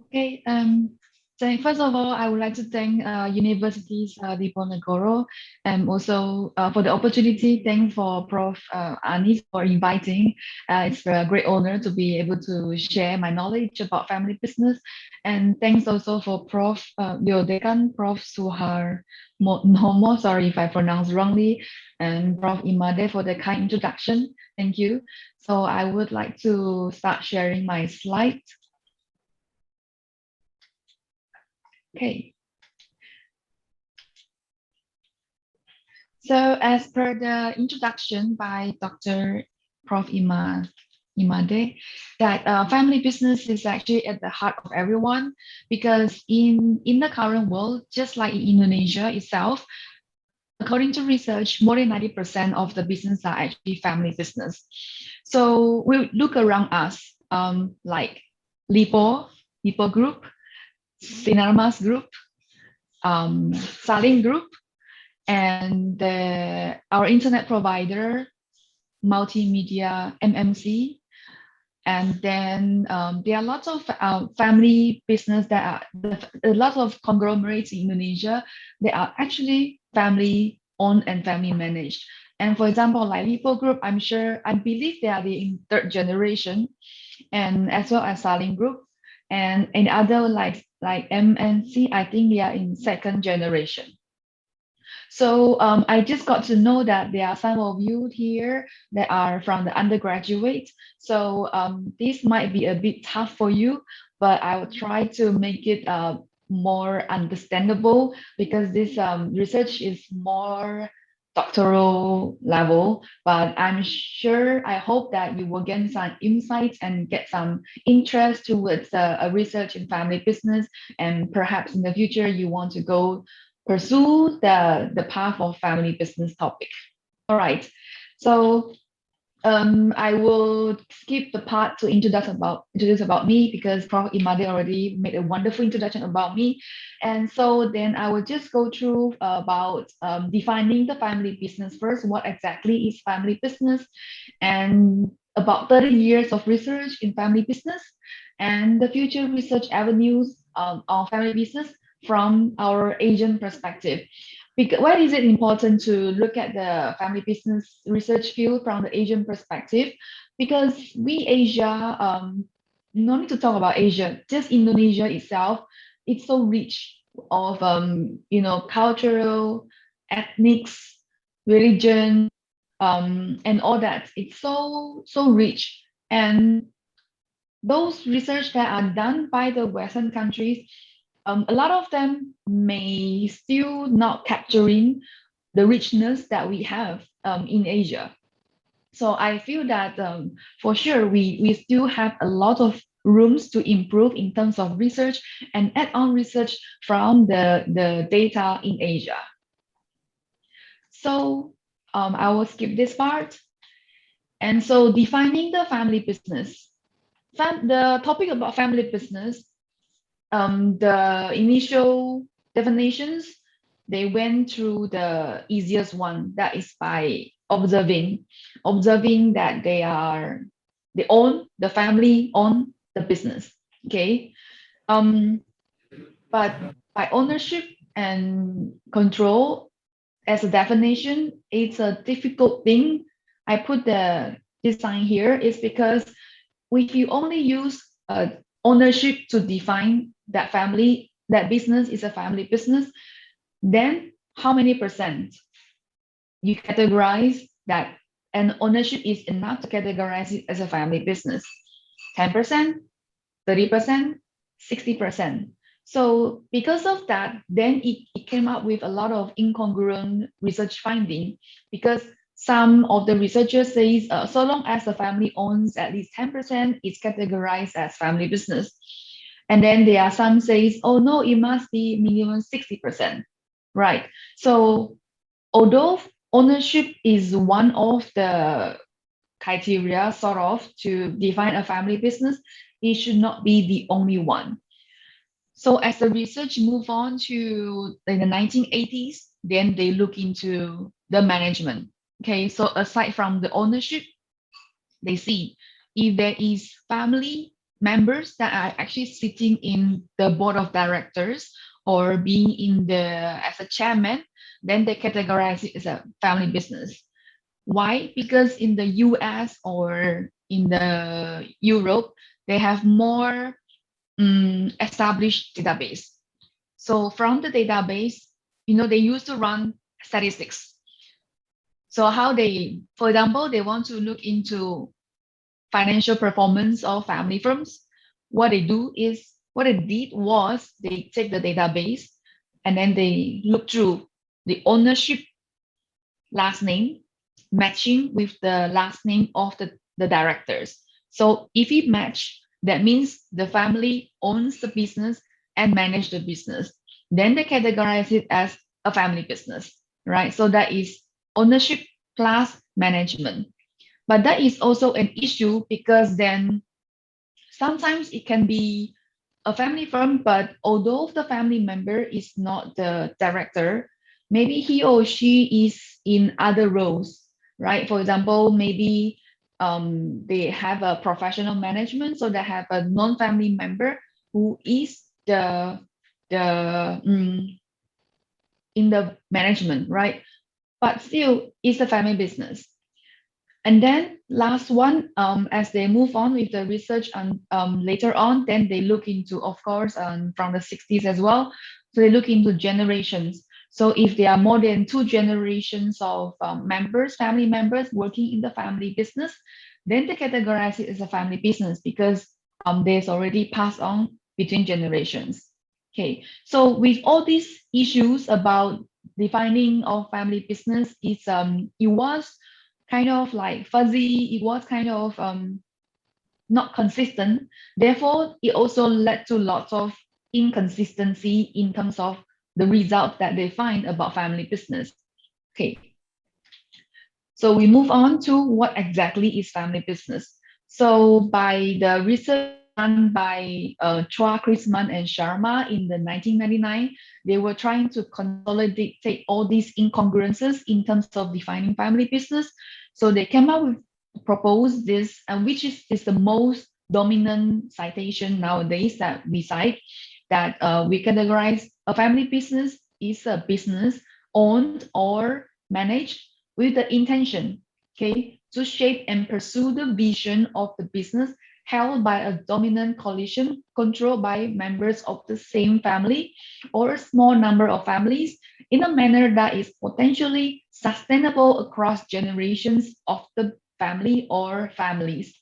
Okay. So first of all, I would like to thank Universities Diponegoro and also for the opportunity. Thanks for Prof. Anis for inviting. It's a great honor to be able to share my knowledge about family business. And thanks also for Prof. Your decan, Prof. Suhar Momo, sorry if I pronounced wrongly, and Prof. Imade for the kind introduction. Thank you. So I would like to start sharing my slide. Okay. So as per the introduction by Dr. Prof. Imade, that family business is actually at the heart of everyone because in the current world, just like in Indonesia itself, according to research, more than 90% of the business are actually family business. So we look around us, like Lipo Group, Sinarmas Group, Saling Group, and our internet provider, multimedia MMC. And then there are lots of family business that a lot of conglomerates in Indonesia. They are actually family owned and family managed. And for example, like Lipo Group, I believe they are the in third generation, and as well as Saling Group, and other like MNC, I think they are in second generation. So I just got to know that there are some of you here that are from the undergraduate. So this might be a bit tough for you, but I will try to make it more understandable because this research is more doctoral level, but I'm sure, I hope that you will gain some insights and get some interest towards a research in family business, and perhaps in the future you want to go pursue the path of family business topic. All right. So I will skip the part to introduce about me because Prof. Imade already made a wonderful introduction about me. And so then I will just go through about defining the family business first. What exactly is family business? And about 30 years of research in family business and the future research avenues of family business from our Asian perspective. Because, why is it important to look at the family business research field from the Asian perspective? Because we Asia, no need to talk about Asia, just Indonesia itself, it's so rich of cultural, ethnics, religion, and all that. It's so rich, and those research that are done by the Western countries, a lot of them may still not capturing the richness that we have in Asia. So I feel that for sure we still have a lot of rooms to improve in terms of research and add-on research from the data in Asia. So I will skip this part. And so defining the family business. The topic about family business, the initial definitions, they went through the easiest one, that is by observing that the family own the business. Okay. Um, but by ownership and control as a definition, it's a difficult thing. I put the design here is because if you only use ownership to define that business is a family business, then how many percent you categorize that, and ownership is enough to categorize it as a family business? 10%, 30%, 60%. So because of that, then it came up with a lot of incongruent research finding, because some of the researchers says so long as the family owns at least 10%, it's categorized as family business. And then there are some says, oh no, it must be minimum 60%. Right. So although ownership is one of the criteria sort of to define a family business, it should not be the only one. So as the research move on to in the 1980s, then they look into the management. Okay, so aside from the ownership, they see if there is family members that are actually sitting in the board of directors or being in the as a chairman, then they categorize it as a family business. Why? Because in the US or in the Europe, they have more established database. So from the database, they used to run statistics. So how they, for example, they want to look into financial performance of family firms. What they did was they take the database and then they look through the ownership last name matching with the last name of the directors. So if it match, that means the family owns the business and manage the business. Then they categorize it as a family business, right? So that is ownership plus management. But that is also an issue because then sometimes it can be a family firm, but although the family member is not the director, maybe he or she is in other roles, right? For example, maybe they have a professional management, so they have a non-family member who is the in the management, right? But still, it's a family business. And then last one, as they move on with the research and later on, then they look into, of course, from the 60s as well. So they look into generations. So if there are more than two generations of family members working in the family business, then they categorize it as a family business because there's already passed on between generations. Okay, so with all these issues about defining of family business, it was kind of like fuzzy, it was kind of not consistent. Therefore, it also led to lots of inconsistency in terms of the results that they find about family business. Okay, so we move on to what exactly is family business. So by the research done by Chua, Chrisman, and Sharma in the 1999, they were trying to consolidate all these incongruences in terms of defining family business. So they came up with propose this, and which is the most dominant citation nowadays that we cite, that we categorize a family business is a business owned or managed with the intention, okay, to shape and pursue the vision of the business held by a dominant coalition controlled by members of the same family or a small number of families in a manner that is potentially sustainable across generations of the family or families.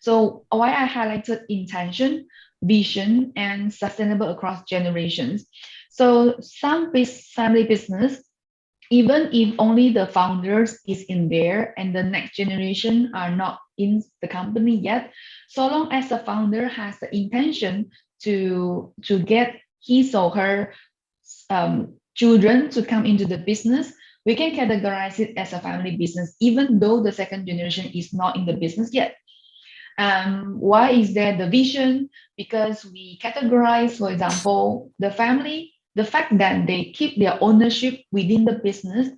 So why I highlighted intention, vision, and sustainable across generations. So some family business, even if only the founders is in there and the next generation are not in the company yet, so long as the founder has the intention to get his or her children to come into the business, we can categorize it as a family business, even though the second generation is not in the business yet. Why is there the vision? Because we categorize, for example, the family, the fact that they keep their ownership within the business,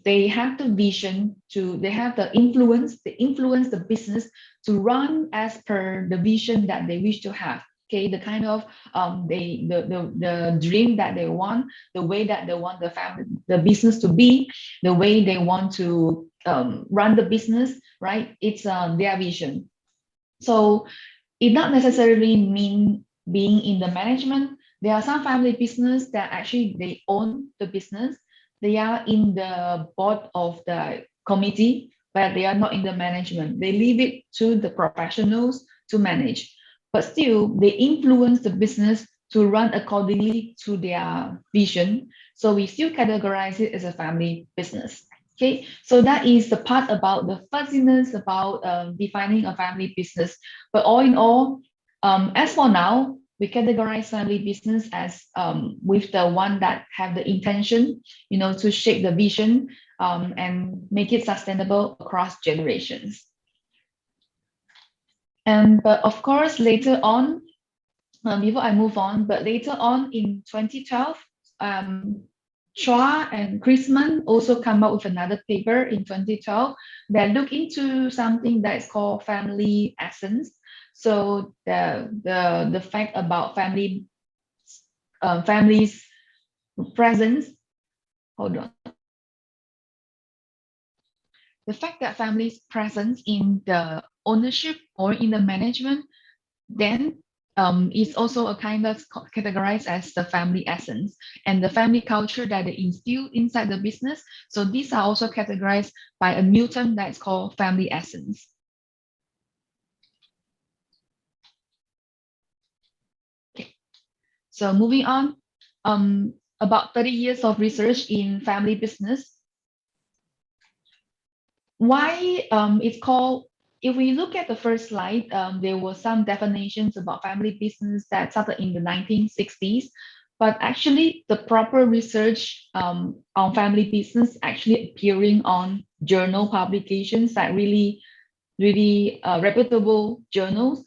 they have the vision they have the influence, they influence the business to run as per the vision that they wish to have. Okay, the kind of the dream that they want, the way that they want the business to be, the way they want to run the business, right? It's their vision. So it not necessarily mean being in the management. There are some family business that actually they own the business. They are in the board of the committee, but they are not in the management. They leave it to the professionals to manage. But still, they influence the business to run accordingly to their vision. So we still categorize it as a family business. Okay, so that is the part about the fuzziness about defining a family business. But all in all, as for now, we categorize family business as with the one that have the intention, to shape the vision and make it sustainable across generations. And but of course, later on, before I move on, but later on in 2012, Chua and Chrisman also come up with another paper in 2012 that look into something that is called family essence. So the fact about families presence. Hold on. The fact that families presence in the ownership or in the management then is also a kind of categorized as the family essence and the family culture that they instill inside the business. So these are also categorized by a new term that's called family essence. Okay. So moving on, about 30 years of research in family business. Why it's called, if we look at the first slide, there were some definitions about family business that started in the 1960s, but actually the proper research on family business actually appearing on journal publications that really reputable journals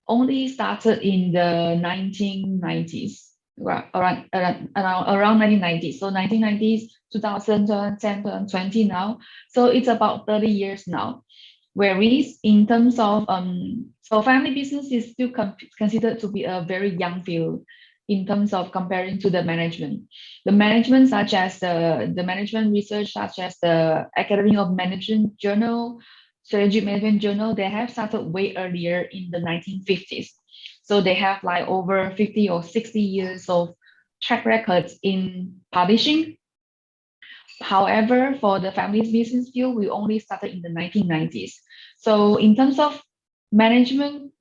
only started in the 1990s, around 1990s. So 1990s, 2010, 2020 now. So it's about 30 years now. Whereas in terms of so family business is still considered to be a very young field in terms of comparing to the management. The management such as the management research such as the Academy of Management Journal, Strategic Management Journal, they have started way earlier in the 1950s. So they have like over 50 or 60 years of track records in publishing. However, for the family business field, we only started in the 1990s. So in terms of management,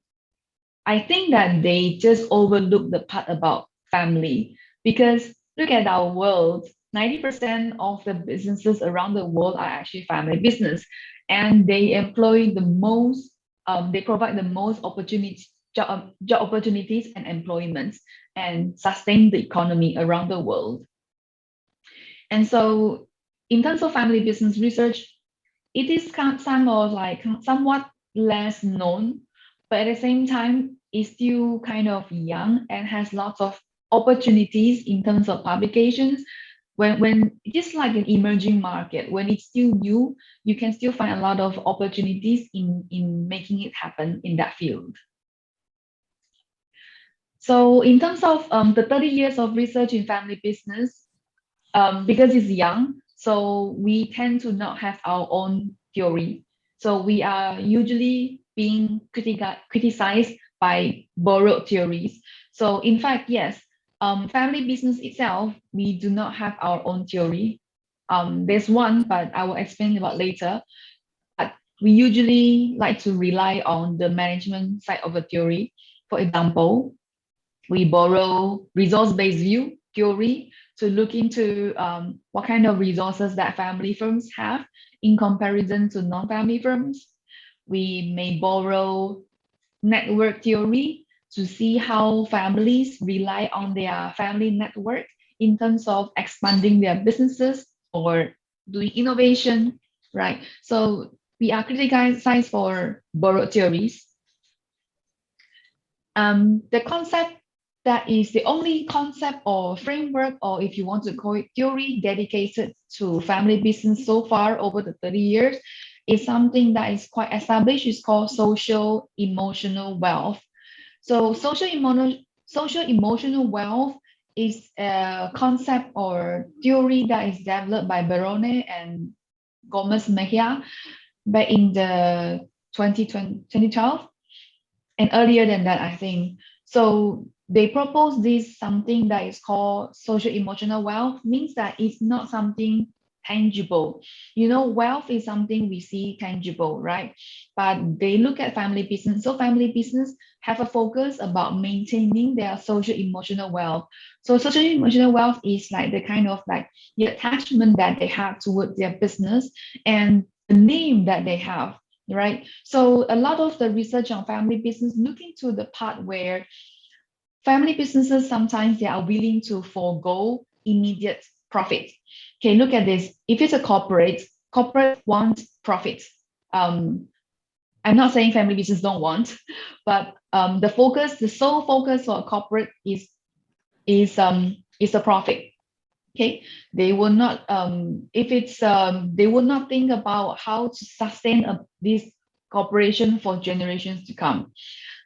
I think that they just overlook the part about family because look at our world. 90% of the businesses around the world are actually family business, and they employ the most. They provide the most opportunities, job opportunities, and employments, and sustain the economy around the world. And so, in terms of family business research, it is kind of like somewhat less known, but at the same time, it's still kind of young and has lots of opportunities in terms of publications. When just like an emerging market, when it's still new, you can still find a lot of opportunities in making it happen in that field. So in terms of the 30 years of research in family business, because it's young, so we tend to not have our own theory. So we are usually being criticized by borrowed theories. So in fact, yes, family business itself, we do not have our own theory. There's one, but I will explain about later. But we usually like to rely on the management side of the theory. For example, we borrow resource-based view theory to look into what kind of resources that family firms have in comparison to non-family firms. We may borrow network theory to see how families rely on their family network in terms of expanding their businesses or doing innovation, right? So we are criticized for borrowed theories. The concept that is the only concept or framework, or if you want to call it theory, dedicated to family business so far over the 30 years, is something that is quite established. It's called social emotional wealth. So social emotional wealth is a concept or theory that is developed by Barone and Gomez Mejia back in the 2012 and earlier than that, I think. So they propose this something that is called social emotional wealth, means that it's not something tangible. You know, wealth is something we see tangible, right? But they look at family business. So family business have a focus about maintaining their social emotional wealth. So social emotional wealth is like the kind of like the attachment that they have towards their business and the name that they have, right? So a lot of the research on family business look into the part where family businesses sometimes they are willing to forego immediate profit. Okay, look at this. If it's a corporate want profit. I'm not saying family business don't want, but the sole focus for a corporate is the profit. Okay, they will not if it's they will not think about how to sustain this corporation for generations to come.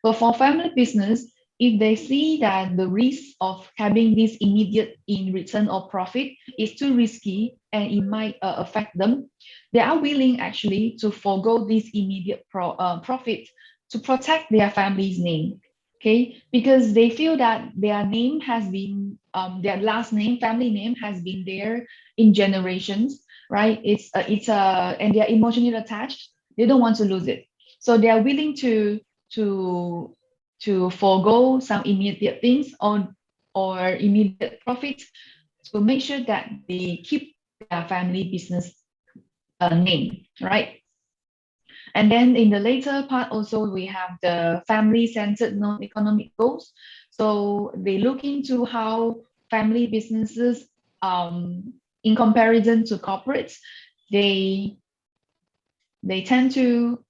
But for family business, if they see that the risk of having this immediate in return or profit is too risky and it might affect them, they are willing actually to forego this immediate profit to protect their family's name. Okay, because they feel that their name has been their last name, family name has been there in generations, right? And they're emotionally attached. They don't want to lose it, so they are willing to to forego some immediate things or immediate profits to make sure that they keep their family business name, right? And then in the later part also we have the family-centered non-economic goals. So they look into how family businesses, in comparison to corporates, they they tend to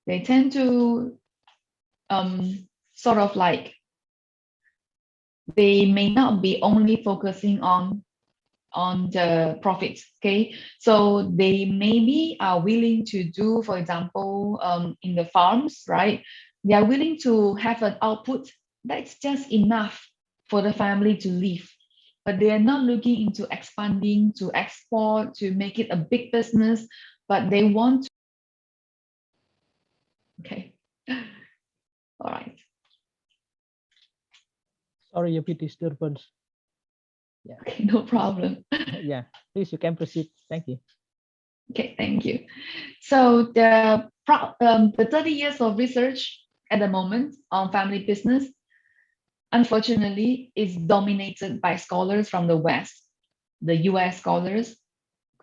they tend to sort of like they may not be only focusing on the profits. Okay, so they maybe are willing to do, for example, in the farms, right? They are willing to have an output that's just enough for the family to live, but they are not looking into expanding to export to make it a big business, but they want to. Okay. All right. Sorry, a bit disturbance. Yeah. Okay, no problem. Yeah, please, you can proceed. Thank you. Okay, thank you. So the 30 years of research at the moment on family business, unfortunately, is dominated by scholars from the West, the US scholars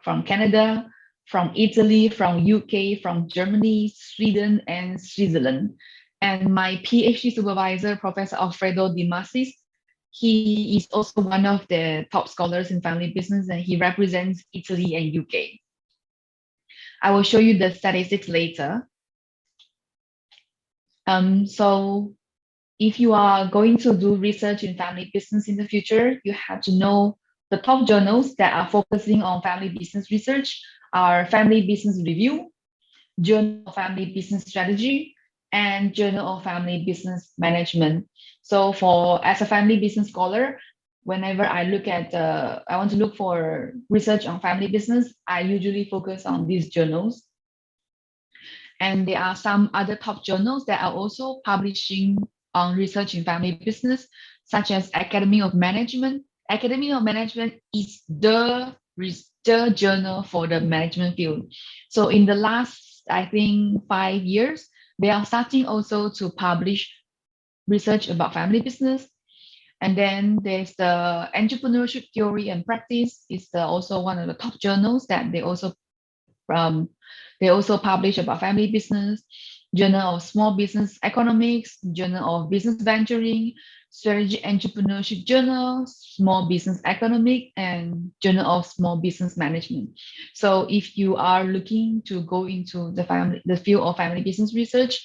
from Canada, from Italy, from UK, from Germany, Sweden, and Switzerland. And my PhD supervisor, Professor Alfredo Di Masis, he is also one of the top scholars in family business, and he represents Italy and UK. I will show you the statistics later. So if you are going to do research in family business in the future, you have to know the top journals that are focusing on family business research are Family Business Review, Journal of Family Business Strategy, and Journal of Family Business Management. So as a family business scholar, whenever I want to look for research on family business, I usually focus on these journals. And there are some other top journals that are also publishing on research in family business, such as Academy of Management. Academy of Management is the journal for the management field. So in the last, I think, 5 years, they are starting also to publish research about family business. And then there's the Entrepreneurship Theory and Practice is also one of the top journals that they also publish about family business, Journal of Small Business Economics, Journal of Business Venturing, Strategy Entrepreneurship Journal, Small Business Economic, and Journal of Small Business Management. So if you are looking to go into the field of family business research,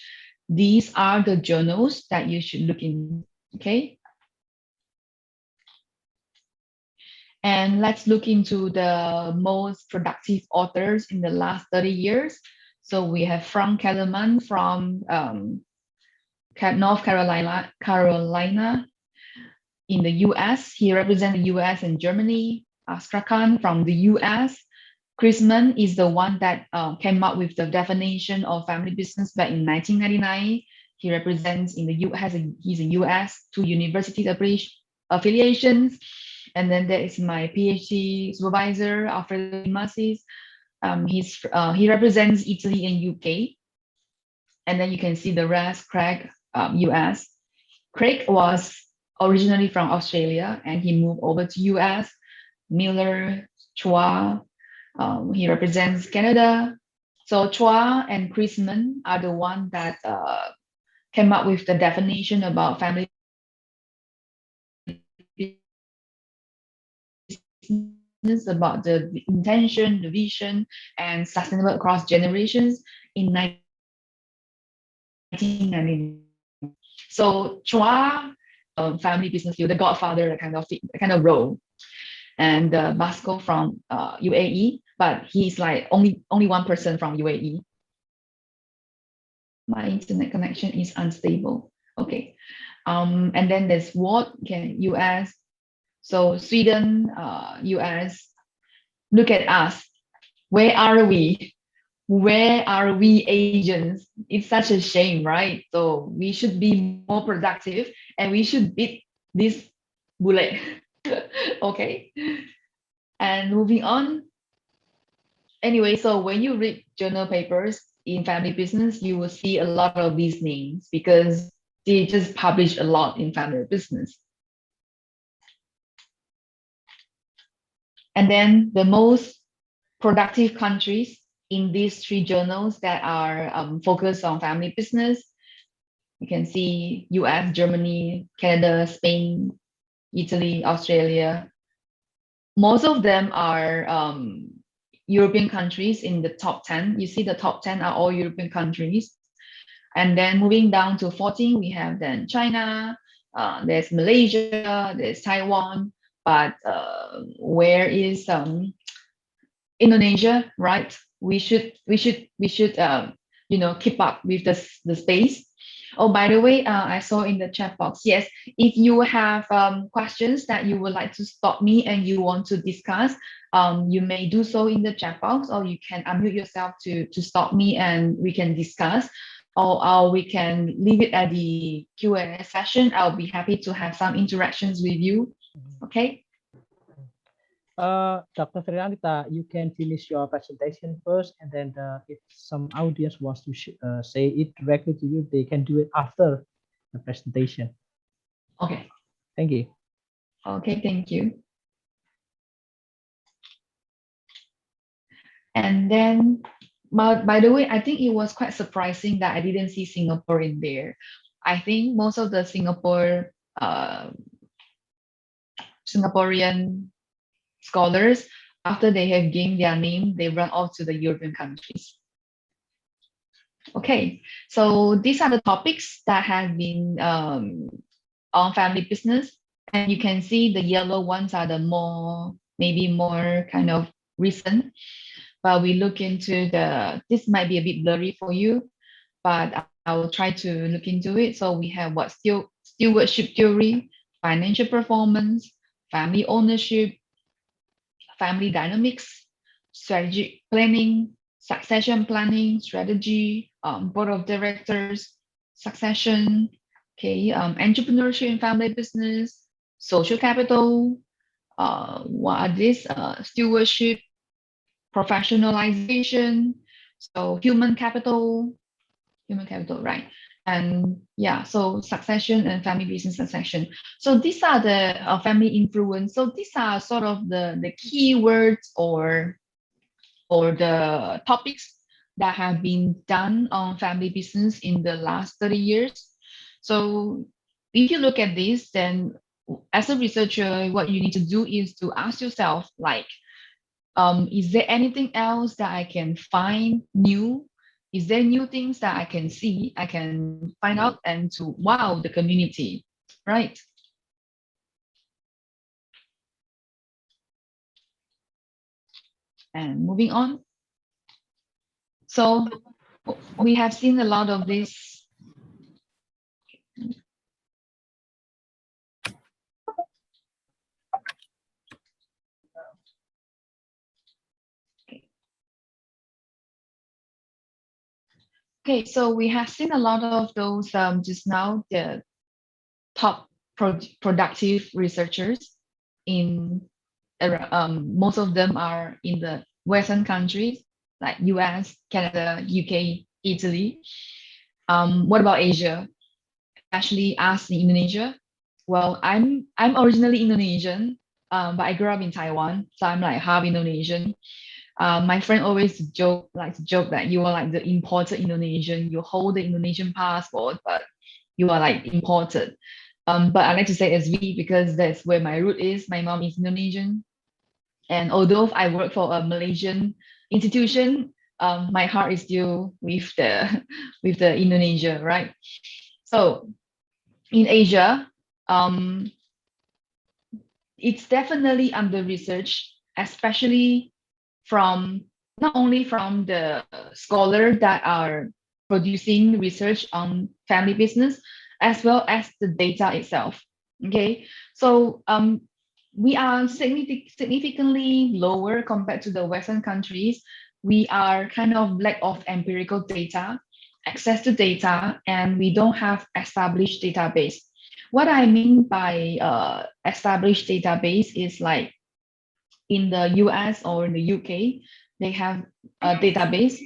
these are the journals that you should look in. Okay. And let's look into the most productive authors in the last 30 years. So we have Frank Kellerman from North Carolina in the US. He represents the US and Germany. Strachan from the US. Chrisman is the one that came up with the definition of family business back in 1999. He represents in the he's a US, 2 university affiliations. And then there is my PhD supervisor, Alfredo Masis. He represents Italy and UK. And then you can see the rest, Craig, US. Craig was originally from Australia and he moved over to US. Miller, Chua, he represents Canada. So Chua and Chrisman are the ones that came up with the definition about family business, about the intention, the vision, and sustainable across generations in 1999. So Chua, family business, the godfather kind of role. and Basco from UAE, but he's like only one person from UAE. My internet connection is unstable. Okay. And then there's what can US. So Sweden, US. Look at us. Where are we? Where are we Asians? It's such a shame, right? So we should be more productive and we should beat this bullet. Okay. And moving on. Anyway, so when you read journal papers in family business, you will see a lot of these names because they just publish a lot in family business. And then the most productive countries in these three journals that are focused on family business, you can see US, Germany, Canada, Spain, Italy, Australia. Most of them are European countries in the top 10. You see the top 10 are all European countries. And then moving down to 14, we have then China, there's Malaysia, there's Taiwan, but where is Indonesia, right? We should keep up with the space. Oh, by the way, I saw in the chat box. Yes, if you have questions that you would like to stop me and you want to discuss, you may do so in the chat box, or you can unmute yourself to stop me and we can discuss. Or we can leave it at the Q&A session. I'll be happy to have some interactions with you. Okay. Dr. Feranita, you can finish your presentation first, and then if some audience wants to say it directly to you, they can do it after the presentation. Okay. Thank you. Okay, thank you. And then, by the way, I think it was quite surprising that I didn't see Singapore in there. I think most of the Singaporean scholars, after they have gained their name, they run off to the European countries. Okay, so these are the topics that have been on family business. And you can see the yellow ones are the maybe more kind of recent. But we look into this might be a bit blurry for you, but I will try to look into it. So we have what stewardship theory, financial performance, family ownership, family dynamics, strategic planning, succession planning, strategy, board of directors, succession, okay, entrepreneurship in family business, social capital, what are these? Stewardship, professionalization, so human capital, right? And yeah, so succession and family business succession. So these are the family influence. So these are sort of the keywords or the topics that have been done on family business in the last 30 years. So if you look at this, then as a researcher, what you need to do is to ask yourself, like, is there anything else that I can find new? Is there new things that I can see, I can find out and to wow the community, right? And moving on. So we have seen a lot of this. Okay, so we have seen a lot of those just now, the top productive researchers in most of them are in the Western countries like US, Canada, UK, Italy. What about Asia? Actually, us in Indonesia. Well, I'm originally Indonesian, but I grew up in Taiwan, so I'm like half Indonesian. My friend always likes to joke that you are like the imported Indonesian. You hold the Indonesian passport, but you are like imported. But I like to say as we because that's where my root is. My mom is Indonesian, and although I work for a Malaysian institution, my heart is still with the with the Indonesia, right? So in Asia, it's definitely under research, especially from not only from the scholar that are producing research on family business, as well as the data itself. Okay, so we are significantly lower compared to the Western countries. We are kind of lack of empirical data, access to data, and we don't have established database. What I mean by established database is like in the US or in the UK, they have a database.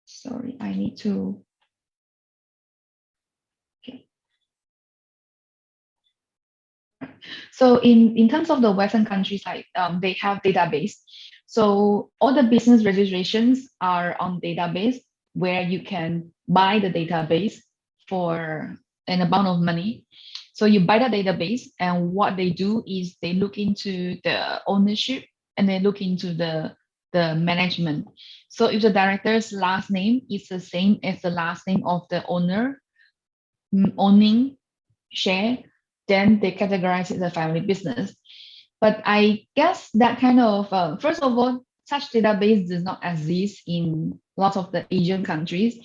Sorry, I need to. Okay. So in terms of the Western countries, like they have database. So all the business registrations are on database where you can buy the database for an amount of money. So you buy the database, and what they do is they look into the ownership and they look into the management. So if the director's last name is the same as the last name of the owner owning share, then they categorize it as a family business. But I guess that kind of, first of all, such database does not exist in lots of the Asian countries.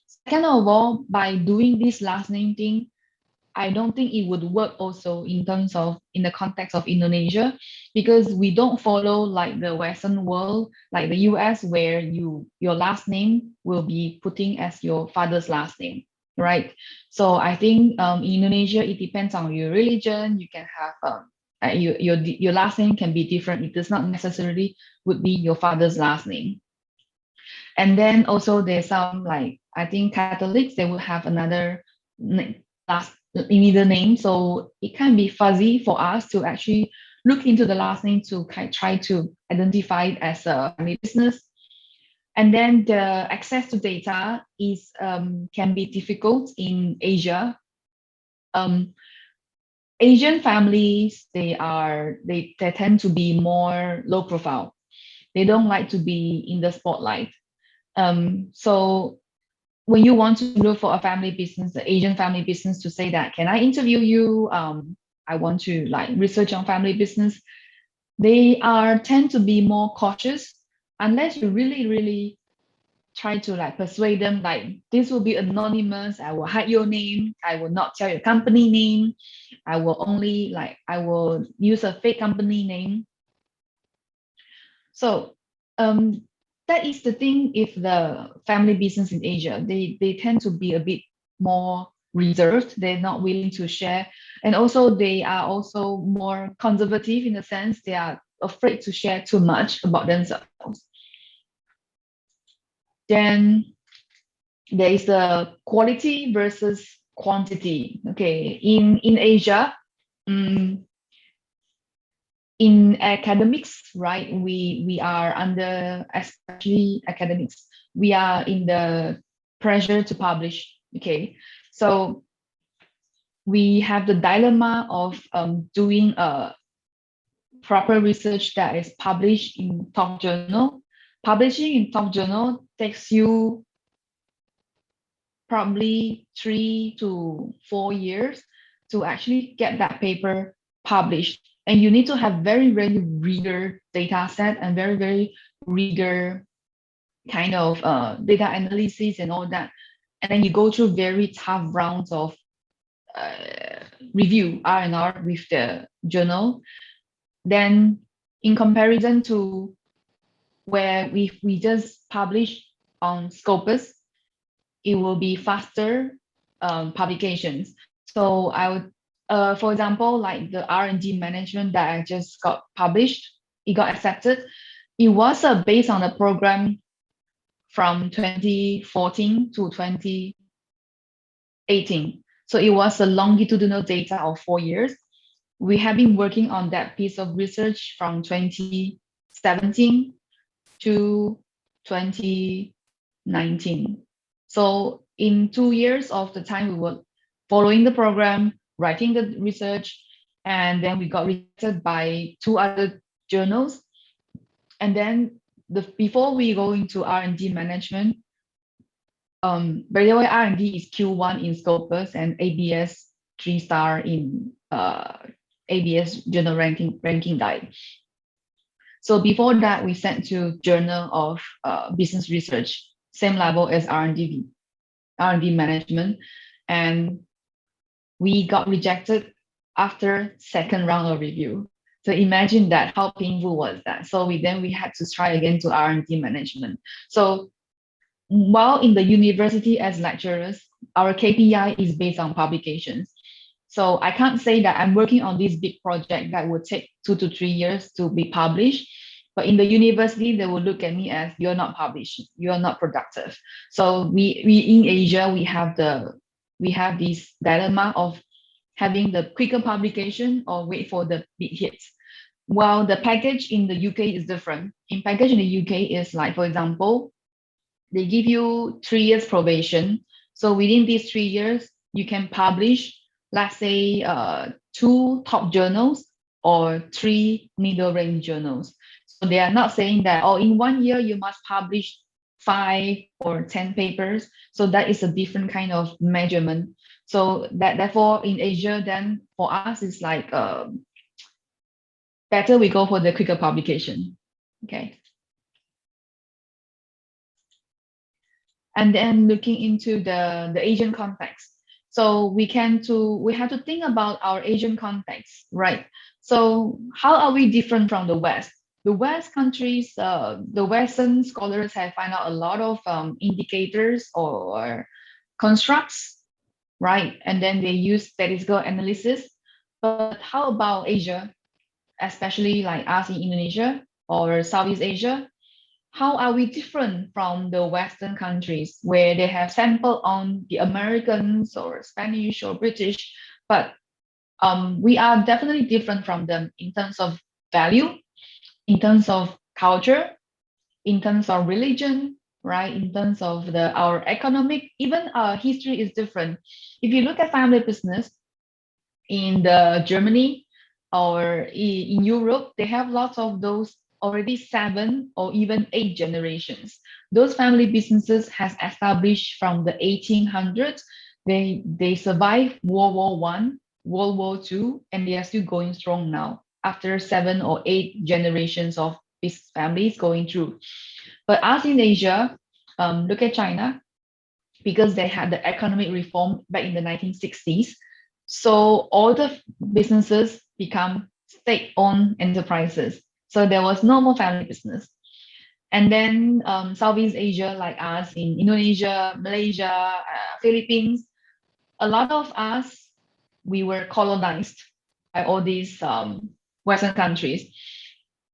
Second of all, by doing this last name thing, I don't think it would work also in terms of in the context of Indonesia, because we don't follow like the Western world, like the US, where your last name will be putting as your father's last name, right? So I think in Indonesia it depends on your religion. You can have your last name can be different. It does not necessarily would be your father's last name. And then also there's some like I think Catholics they will have another last middle name, so it can be fuzzy for us to actually look into the last name to try to identify it as a family business. And then the access to data is can be difficult in Asia. Um, Asian families they tend to be more low profile. They don't like to be in the spotlight. So when you want to look for a family business, the Asian family business, to say that, can I interview you? I want to like research on family business. They are tend to be more cautious unless you really, really try to like persuade them like this will be anonymous. I will hide your name. I will not tell your company name. I will only like I will use a fake company name. So um, that is the thing. If the family business in Asia, they tend to be a bit more reserved. They're not willing to share, and also they are also more conservative in the sense they are afraid to share too much about themselves. Then there is the quality versus quantity. Okay, in Asia, um, in academics, right, we are under, especially academics, we are in the pressure to publish. Okay, so we have the dilemma of doing a proper research that is published in top journal. Publishing in top journal takes you probably 3 to 4 years to actually get that paper published. And you need to have very, very rigor data set and very, very rigor kind of data analysis and all that. And then you go through very tough rounds of review R&R with the journal. Then in comparison to where we just publish on Scopus, it will be faster publications. So I would, for example, like the R&D management that I just got published, it got accepted. It was based on a program from 2014 to 2018. So it was a longitudinal data of 4 years. We have been working on that piece of research from 2017 to 2019. So in 2 years of the time, we were following the program, writing the research, and then we got rejected by 2 other journals. And then before we go into R&D management, by the way, R&D is Q1 in Scopus and ABS 3-star in ABS journal ranking guide. So before that, we sent to Journal of Business Research, same level as R&D management, and we got rejected after second round of review. So imagine that, how painful was that? So we had to try again to R&D management. So while in the university as lecturers, our KPI is based on publications. So I can't say that I'm working on this big project that would take 2 to 3 years to be published. But in the university, they will look at me as you're not published, you're not productive. So we in Asia, we have this dilemma of having the quicker publication or wait for the big hits. While the package in the UK is different. In package in the UK is like, for example, they give you 3 years probation. So within these 3 years, you can publish, let's say, 2 top journals or 3 middle-range journals. So they are not saying that, oh, in 1 year you must publish 5 or 10 papers. So that is a different kind of measurement. So that therefore in Asia, then for us, it's like better we go for the quicker publication. Okay. And then looking into the Asian context. So we have to think about our Asian context, right? So how are we different from the West? The West countries, the Western scholars have found out a lot of indicators or constructs, right? And then they use statistical analysis. But how about Asia, especially like us in Indonesia or Southeast Asia? How are we different from the Western countries where they have sampled on the Americans or Spanish or British, but we are definitely different from them in terms of value, in terms of culture, in terms of religion, right? In terms of our economic, even our history is different. If you look at family business in the Germany or in Europe, they have lots of those already 7 or even 8 generations. Those family businesses has established from the 1800s. They survived World War One, World War Two, and they are still going strong now after 7 or 8 generations of these families going through. But us in Asia, look at China, because they had the economic reform back in the 1960s. So all the businesses become state-owned enterprises. So there was no more family business. And then Southeast Asia, like us in Indonesia, Malaysia, Philippines, a lot of us, we were colonized by all these Western countries.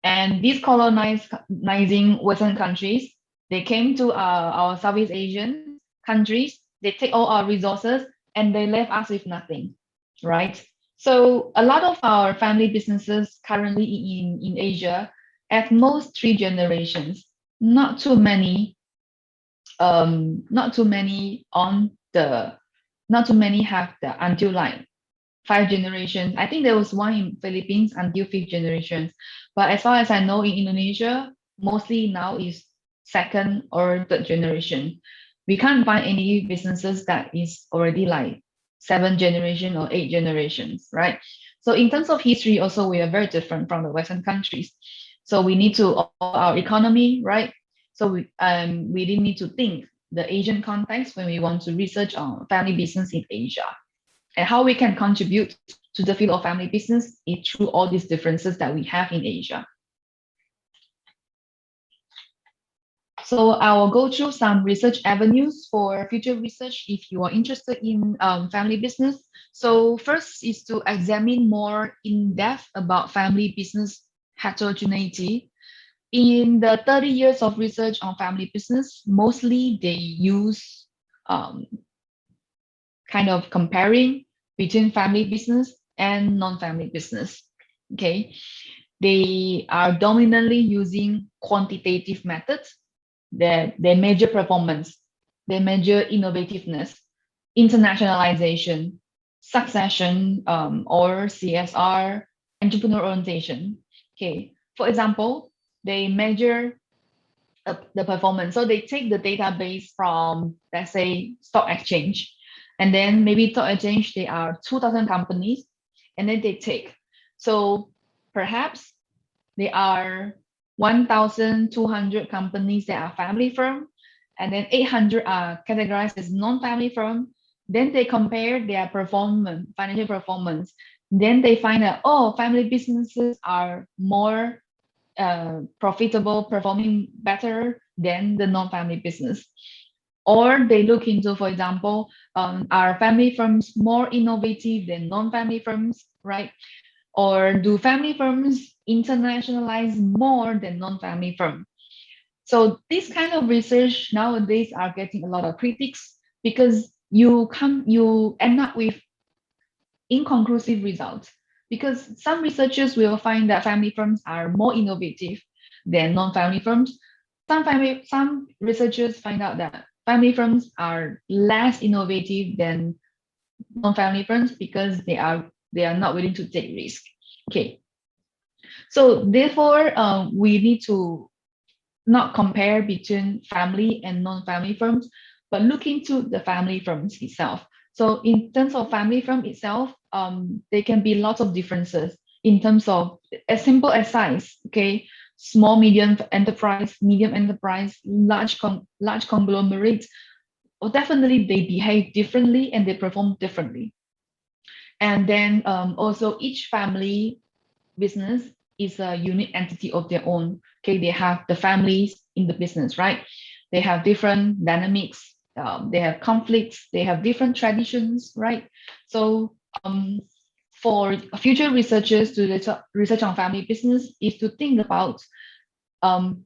And these colonizing Western countries, they came to our Southeast Asian countries, they take all our resources and they left us with nothing, right? So a lot of our family businesses currently in Asia, at most 3 generations, not too many, not too many not too many have the until like 5 generations. I think there was one in Philippines until 5th generation. But as far as I know, in Indonesia, mostly now is 2nd or 3rd generation. We can't find any businesses that is already like 7 generation or 8 generations, right? So in terms of history, also we are very different from the Western countries. So we need to our economy, right? So we really need to think the Asian context when we want to research on family business in Asia, and how we can contribute to the field of family business is through all these differences that we have in Asia. So I will go through some research avenues for future research if you are interested in family business. So first is to examine more in depth about family business heterogeneity. In the 30 years of research on family business, mostly they use kind of comparing between family business and non-family business. Okay, they are dominantly using quantitative methods. They measure performance, they measure innovativeness, internationalization, succession, or CSR, entrepreneur orientation. Okay, for example, they measure the performance. So they take the database from, let's say, stock exchange, and then maybe stock exchange, there are 2,000 companies, and then they take So perhaps there are 1,200 companies that are family firm, and then 800 are categorized as non-family firm. Then they compare their performance, financial performance. Then they find that, oh, family businesses are more profitable, performing better than the non-family business. Or they look into, for example, are family firms more innovative than non-family firms, right? Or do family firms internationalize more than non-family firms? So this kind of research nowadays are getting a lot of critics because you end up with inconclusive results, because some researchers will find that family firms are more innovative than non-family firms. Some researchers find out that family firms are less innovative than non-family firms because they are not willing to take risk. Okay, so therefore, we need to not compare between family and non-family firms, but look into the family firms itself. So in terms of family firm itself, there can be lots of differences in terms of as simple as size. Okay, small, medium enterprise, large conglomerates. Well, definitely they behave differently and they perform differently. And then also each family business is a unique entity of their own. Okay, they have the families in the business, right? They have different dynamics, they have conflicts, they have different traditions, right? So for future researchers to research on family business is to think about,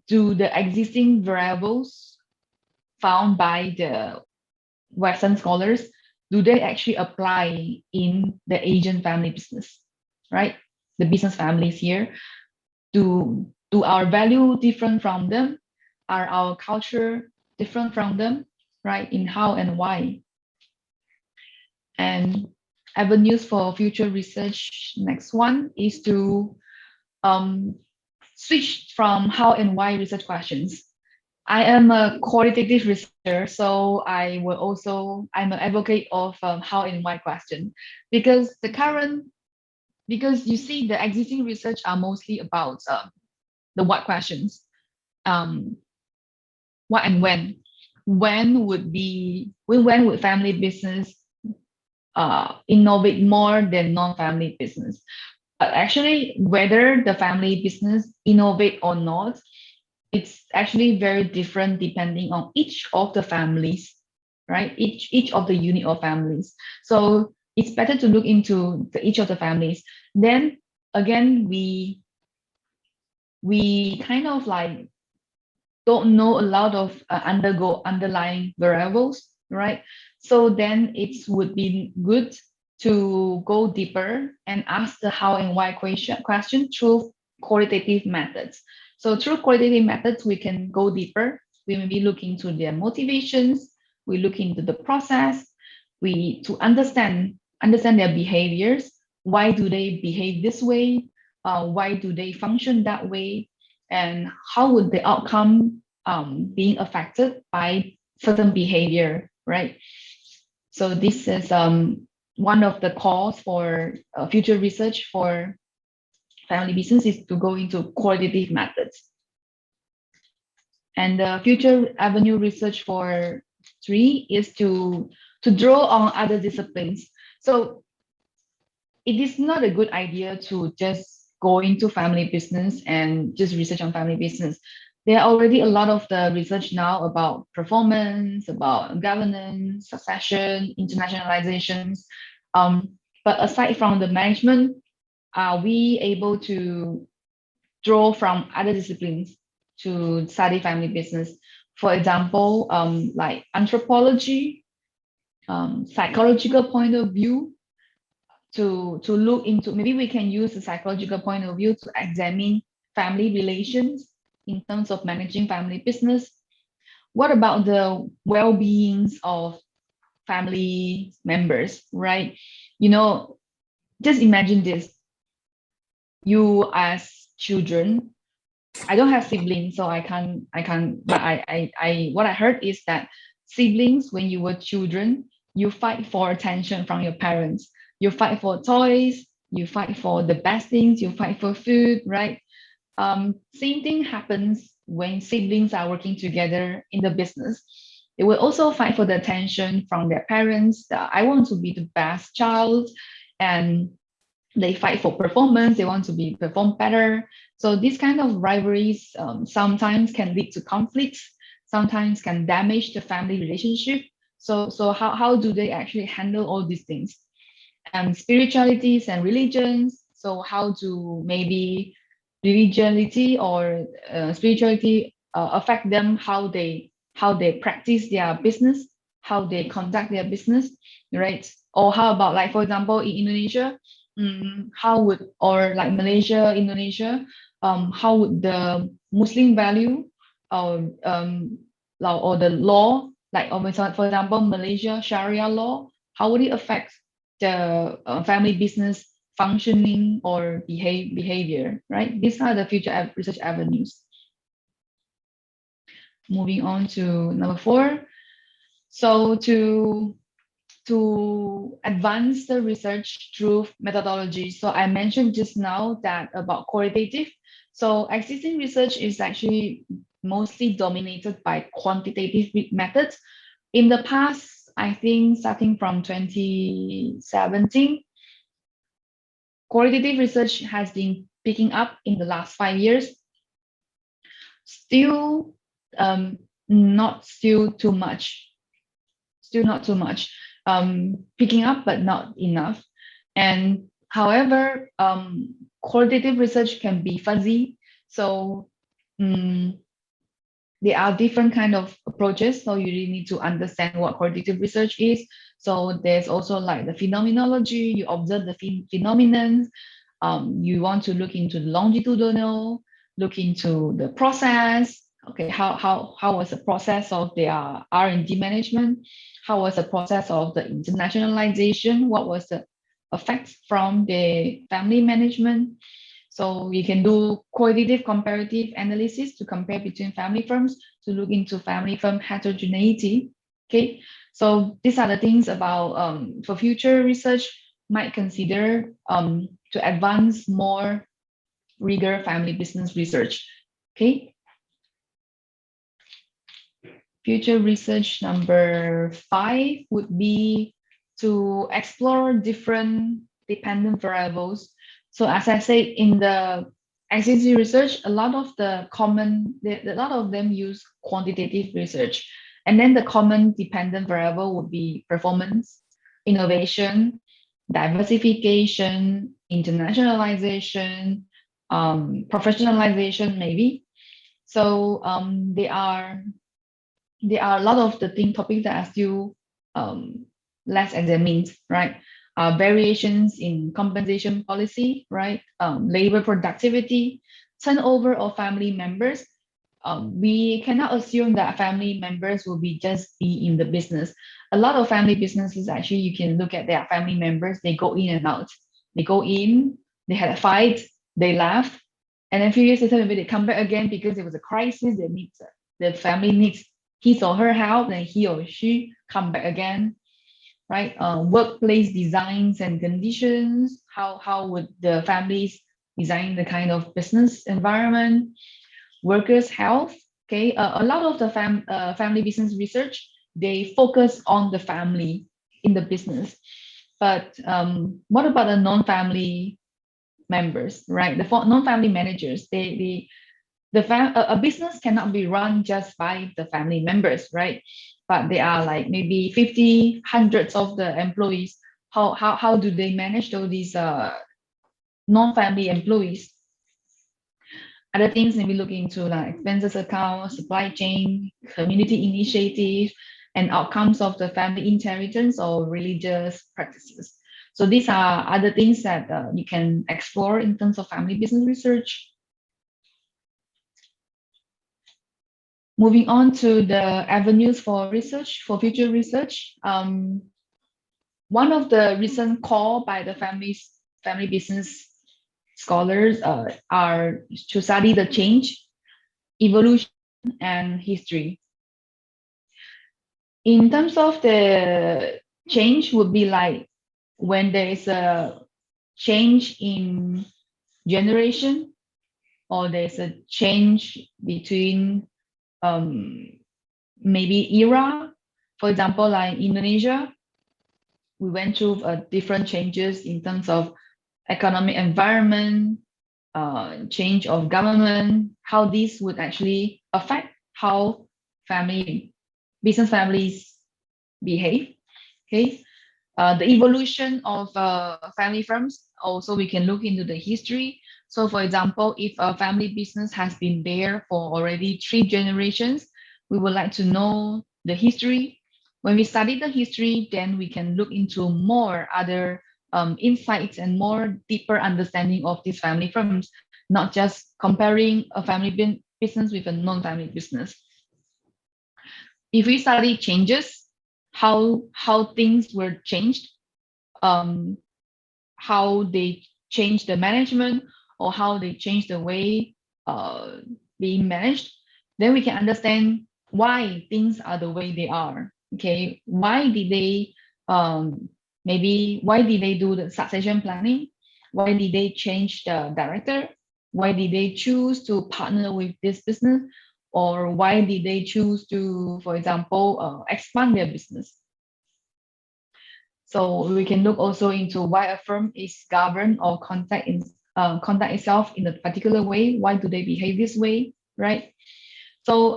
do the existing variables found by the Western scholars, do they actually apply in the Asian family business, right? The business families here, do our value different from them? Are our culture different from them, right? In how and why? And avenues for future research. Next one is to um, switch from how and why research questions. I am a qualitative researcher, so I'm an advocate of how and why question, because because you see the existing research are mostly about the what questions, um, what and when. When would family business innovate more than non-family business? But actually, whether the family business innovate or not, it's actually very different depending on each of the families, right? Each of the unit of families. So it's better to look into each of the families. Then again, we kind of like don't know a lot of underlying variables, right? So then it would be good to go deeper and ask the how and why question through qualitative methods. So through qualitative methods, we can go deeper. We maybe look into their motivations. We look into the process. We to understand their behaviors. Why do they behave this way? Why do they function that way? And how would the outcome being affected by certain behavior, right? So this is one of the calls for future research for family business is to go into qualitative methods. And the future avenue research for 3 is to draw on other disciplines. So it is not a good idea to just go into family business and just research on family business. There are already a lot of the research now about performance, about governance, succession, internationalizations. But aside from the management, are we able to draw from other disciplines to study family business? For example, like anthropology, psychological point of view, to look into, maybe we can use the psychological point of view to examine family relations in terms of managing family business. What about the well-beings of family members, right? You know, just imagine this. You as children, I don't have siblings, so I can't, but what I heard is that siblings, when you were children, you fight for attention from your parents. You fight for toys, you fight for the best things, you fight for food, right? Same thing happens when siblings are working together in the business. They will also fight for the attention from their parents. That I want to be the best child, and they fight for performance. They want to be perform better. So these kind of rivalries sometimes can lead to conflicts. Sometimes can damage the family relationship. So how do they actually handle all these things? And spiritualities and religions. So how do maybe religiosity or spirituality affect them? How they practice their business, how they conduct their business, right? Or how about like for example in Indonesia, how would or like Malaysia, Indonesia, how would the Muslim value or law or the law like for example Malaysia Sharia law, how would it affect the family business functioning or behavior, right? These are the future research avenues. Moving on to number 4. So to advance the research through methodology. So I mentioned just now that about qualitative. So existing research is actually mostly dominated by quantitative methods. In the past, I think starting from 2017, qualitative research has been picking up in the last 5 years. Still, not still too much. Still not too much. Picking up, but not enough. And however, qualitative research can be fuzzy. So there are different kind of approaches. So you really need to understand what qualitative research is. So there's also like the phenomenology. You observe the phenomenon. You want to look into the longitudinal, look into the process. Okay, how was the process of their R&D management? How was the process of the internationalization? What was the effects from the family management? So you can do qualitative comparative analysis to compare between family firms to look into family firm heterogeneity. Okay, so these are the things about for future research might consider to advance more rigor family business research. Okay, future research number 5 would be to explore different dependent variables. So as I said in the existing research, a lot of them use quantitative research. And then the common dependent variable would be performance, innovation, diversification, internationalization, professionalization maybe. So there are a lot of the topics that are still less examined, right? Variations in compensation policy, right? Labor productivity, turnover of family members. We cannot assume that family members will just be in the business. A lot of family businesses actually, you can look at their family members. They go in and out. They go in, they had a fight, they left, and then a few years later, maybe they come back again because there was a crisis. The family needs his or her help, then he or she come back again, right? Workplace designs and conditions. How would the families design the kind of business environment? Workers' health. Okay, a lot of the family business research, they focus on the family in the business. But what about the non-family members, right? The non-family managers, a business cannot be run just by the family members, right? But there are like maybe 50, hundreds of the employees. How do they manage all these non-family employees? Other things maybe look into like expenses account, supply chain, community initiative, and outcomes of the family inheritance or religious practices. So these are other things that you can explore in terms of family business research. Moving on to the avenues for research, for future research. One of the recent call by the family business scholars are to study the change, evolution, and history. In terms of the change would be like when there is a change in generation, or there's a change between maybe era. For example, like Indonesia, we went through different changes in terms of economic environment, change of government, how this would actually affect how business families behave. Okay, the evolution of family firms. Also, we can look into the history. So, for example, if a family business has been there for already 3 generations, we would like to know the history. When we study the history, then we can look into more other insights and more deeper understanding of these family firms, not just comparing a business with a non-family business. If we study changes, how things were changed, um, how they change the management, or how they change the way uh, being managed, then we can understand why things are the way they are. Okay, why did they maybe why did they do the succession planning? Why did they change the director? Why did they choose to partner with this business? Or why did they choose to, for example, expand their business? So we can look also into why a firm is governed or conduct itself in a particular way. Why do they behave this way, right? So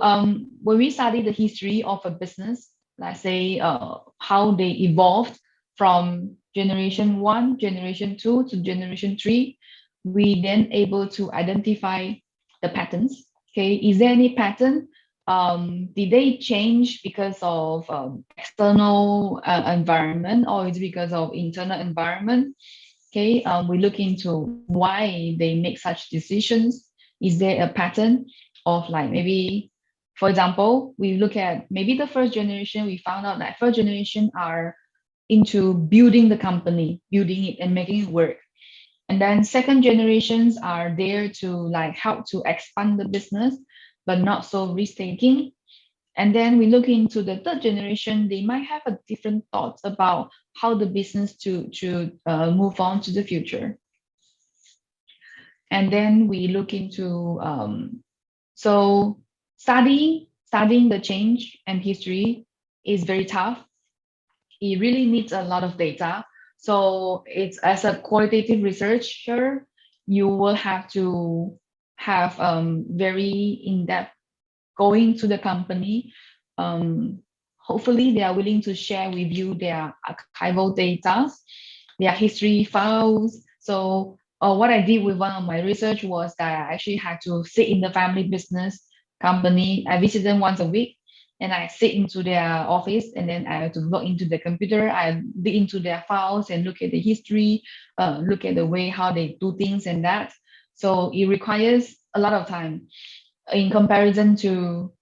when we study the history of a business, let's say how they evolved from generation one, generation two to generation three, we then able to identify the patterns. Okay, is there any pattern? Did they change because of external environment, or is it because of internal environment? Okay, we look into why they make such decisions. Is there a pattern of, like, maybe, for example, we look at maybe the first generation, we found out that first generation are into building the company, building it and making it work. And then second generations are there to like help to expand the business, but not so risk taking. And then we look into the third generation, they might have a different thoughts about how the business to move on to the future. And then we look into so studying the change and history is very tough. It really needs a lot of data. So it's, as a qualitative researcher, you will have to have very in-depth going to the company. Hopefully they are willing to share with you their archival data, their history files. So what I did with one of my research was that I actually had to sit in the family business company. I visit them once a week, and I sit into their office, and then I have to log into the computer. I dig into their files and look at the history, look at the way how they do things and that. So it requires a lot of time in comparison to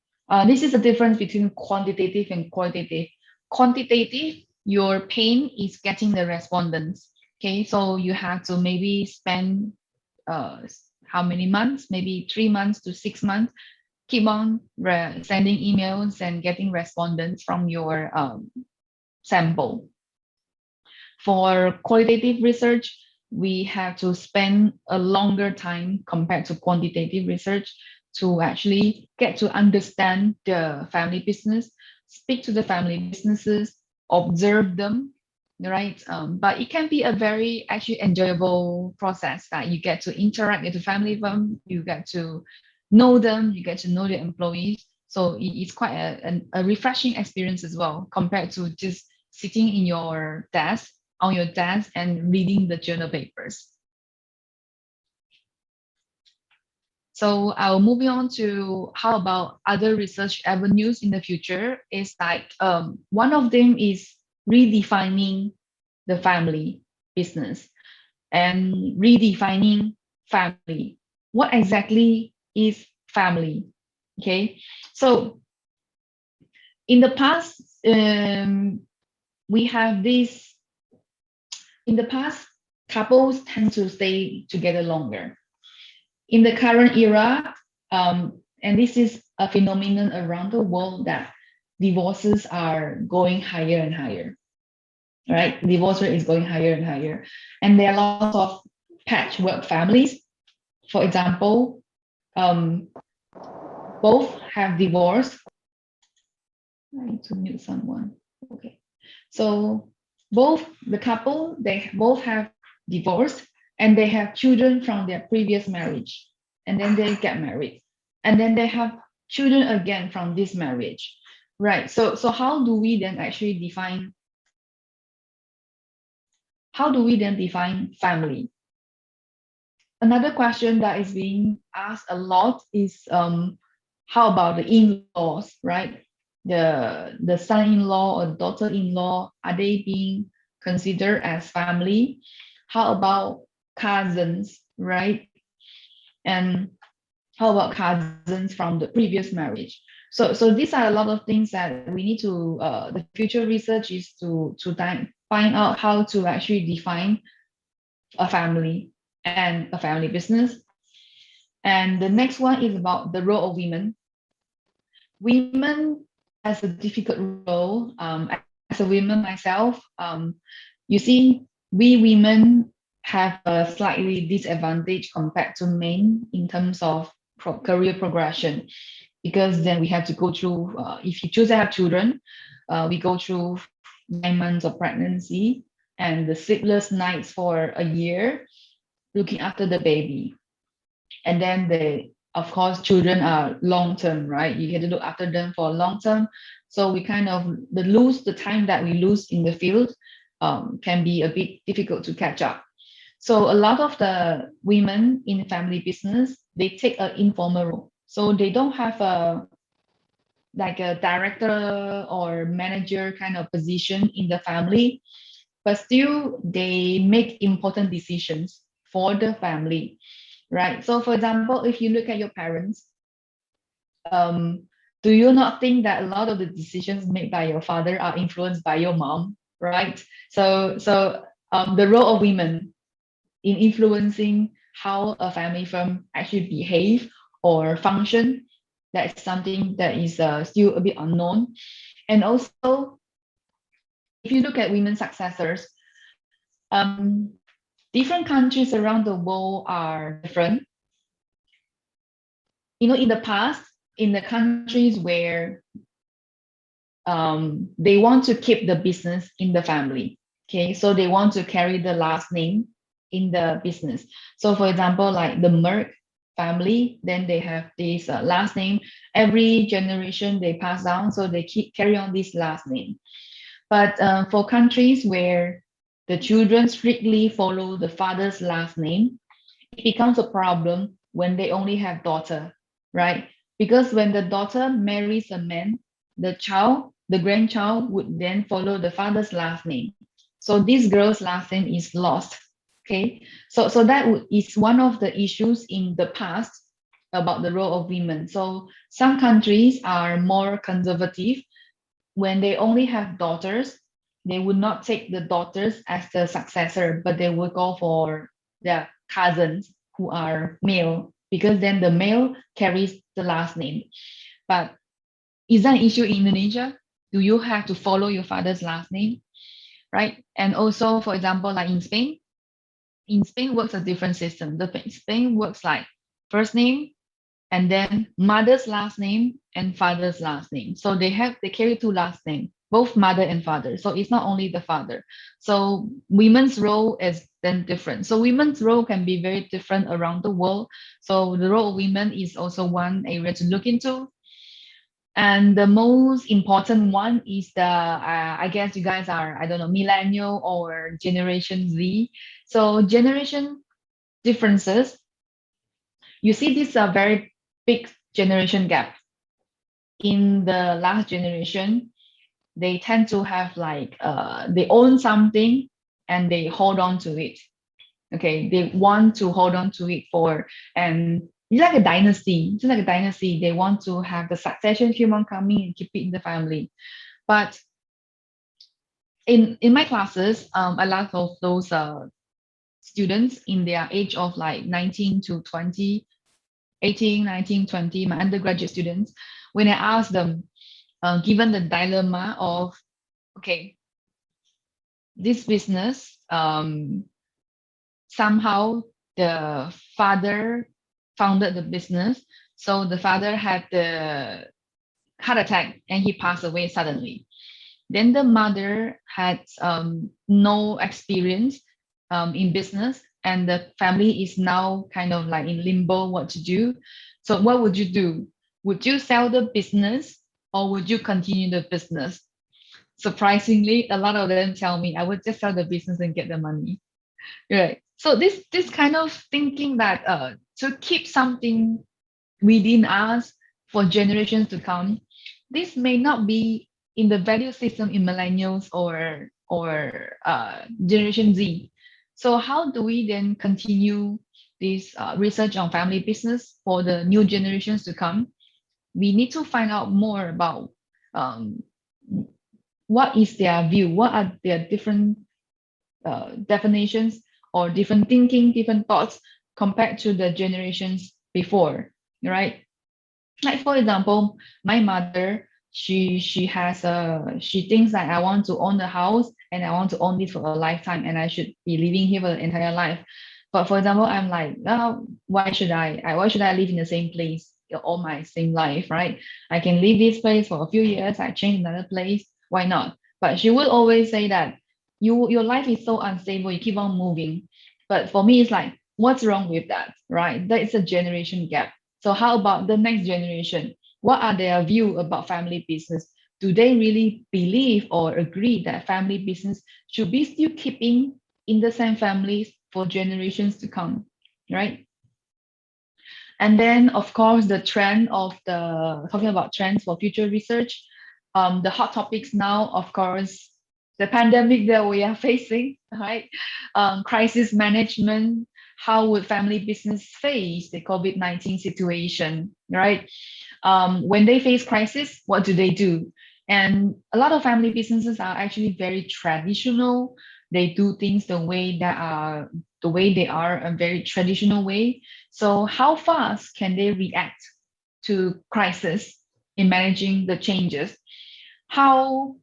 this is the difference between quantitative and qualitative. Quantitative, your pain is getting the respondents. Okay, so you have to maybe spend uh, how many months? Maybe 3 months to 6 months. Keep on sending emails and getting respondents from your sample. For qualitative research, we have to spend a longer time compared to quantitative research to actually get to understand the family business, speak to the family businesses, observe them, right? But it can be a very actually enjoyable process that you get to interact with the family firm, you get to know them, you get to know the employees. So it's quite a refreshing experience as well compared to just sitting in your desk on your desk and reading the journal papers. So I'll moving on to how about other research avenues in the future is like one of them is redefining the family business and redefining family. What exactly is family? Okay, so in the past, we have this in the past, couples tend to stay together longer. In the current era, and this is a phenomenon around the world, that divorces are going higher and higher. right? Divorce rate is going higher and higher. And there are lots of patchwork families. For example, um, both have divorced. I need to mute someone. Okay. So both the couple, they both have divorced and they have children from their previous marriage. And then they get married. And then they have children again from this marriage. Right. So how do we then define family? Another question that is being asked a lot is how about the in-laws, right? The son-in-law or daughter-in-law, are they being considered as family? How about cousins, right? And how about cousins from the previous marriage? So these are a lot of things that we need to the future research is to find out how to actually define a family and a family business. And the next one is about the role of women. Women has a difficult role. As a woman myself, you see, we women have a slightly disadvantage compared to men in terms of career progression, because then we have to go through, if you choose to have children, we go through 9 months of pregnancy and the sleepless nights for a year looking after the baby. And then of course, children are long term, right? You get to look after them for long term. So we kind of the time that we lose in the field can be a bit difficult to catch up. So a lot of the women in family business, they take an informal role. So they don't have a director or manager kind of position in the family, but still they make important decisions for the family, right? So for example, if you look at your parents, um, do you not think that a lot of the decisions made by your father are influenced by your mom, right? So the role of women in influencing how a family firm actually behave or function, that's something that is still a bit unknown. And also, if you look at women successors, um, different countries around the world are different. In the past, in the countries where they want to keep the business in the family, okay, so they want to carry the last name in the business. So for example, like the Merck family, then they have this last name. Every generation they pass down, so they carry on this last name. But for countries where the children strictly follow the father's last name, it becomes a problem when they only have daughter, right? Because when the daughter marries a man, the grandchild would then follow the father's last name. So this girl's last name is lost. Okay, so is one of the issues in the past about the role of women. So some countries are more conservative. When they only have daughters, they would not take the daughters as the successor, but they would go for their cousins who are male, because then the male carries the last name. But is that an issue in Indonesia? Do you have to follow your father's last name? Right? And also, for example, like in Spain works a different system. The Spain works like first name and then mother's last name and father's last name. So they carry two last names, both mother and father. So it's not only the father. So women's role is then different. So women's role can be very different around the world. So the role of women is also one area to look into. And the most important one is I guess you guys are, I don't know, millennial or Generation Z. So generation differences, you see this a very big generation gap. In the last generation, they tend to have like they own something and they hold on to it. Okay, they want to hold on to it and it's like a dynasty. It's like a dynasty. They want to have the succession human coming and keep it in the family. But in my classes, a lot of those students in their age of like 19 to 20, 18, 19, 20, my undergraduate students, when I ask them, given the dilemma of, okay, this business, somehow the father founded the business. So the father had the heart attack and he passed away suddenly. Then the mother had no experience in business, and the family is now kind of like in limbo what to do. So, what would you do? Would you sell the business or would you continue the business? Surprisingly, a lot of them tell me I would just sell the business and get the money. Right. So this kind of thinking that to keep something within us for generations to come, this may not be in the value system in millennials or Generation Z. So how do we then continue this research on family business for the new generations to come? We need to find out more about um, what is their view, what are their different definitions or different thinking, different thoughts compared to the generations before, right? Like for example, my mother, she thinks that I want to own the house and I want to own this for a lifetime and I should be living here for the entire life. But for example, I'm like, oh, why should I live in the same place all my same life, right? I can leave this place for a few years, I change another place, why not? But she would always say that your life is so unstable, you keep on moving. But for me, it's like, what's wrong with that, right? That is a generation gap. So how about the next generation? What are their view about family business? Do they really believe or agree that family business should be still keeping in the same families for generations to come, right? And then, of course, the trend of the talking about trends for future research, the hot topics now, of course, the pandemic that we are facing, right? Crisis management. How would family business face the COVID-19 situation, right? When they face crisis, what do they do? And a lot of family businesses are actually very traditional. They do things the way they are a very traditional way. So how fast can they react to crisis in managing the changes? How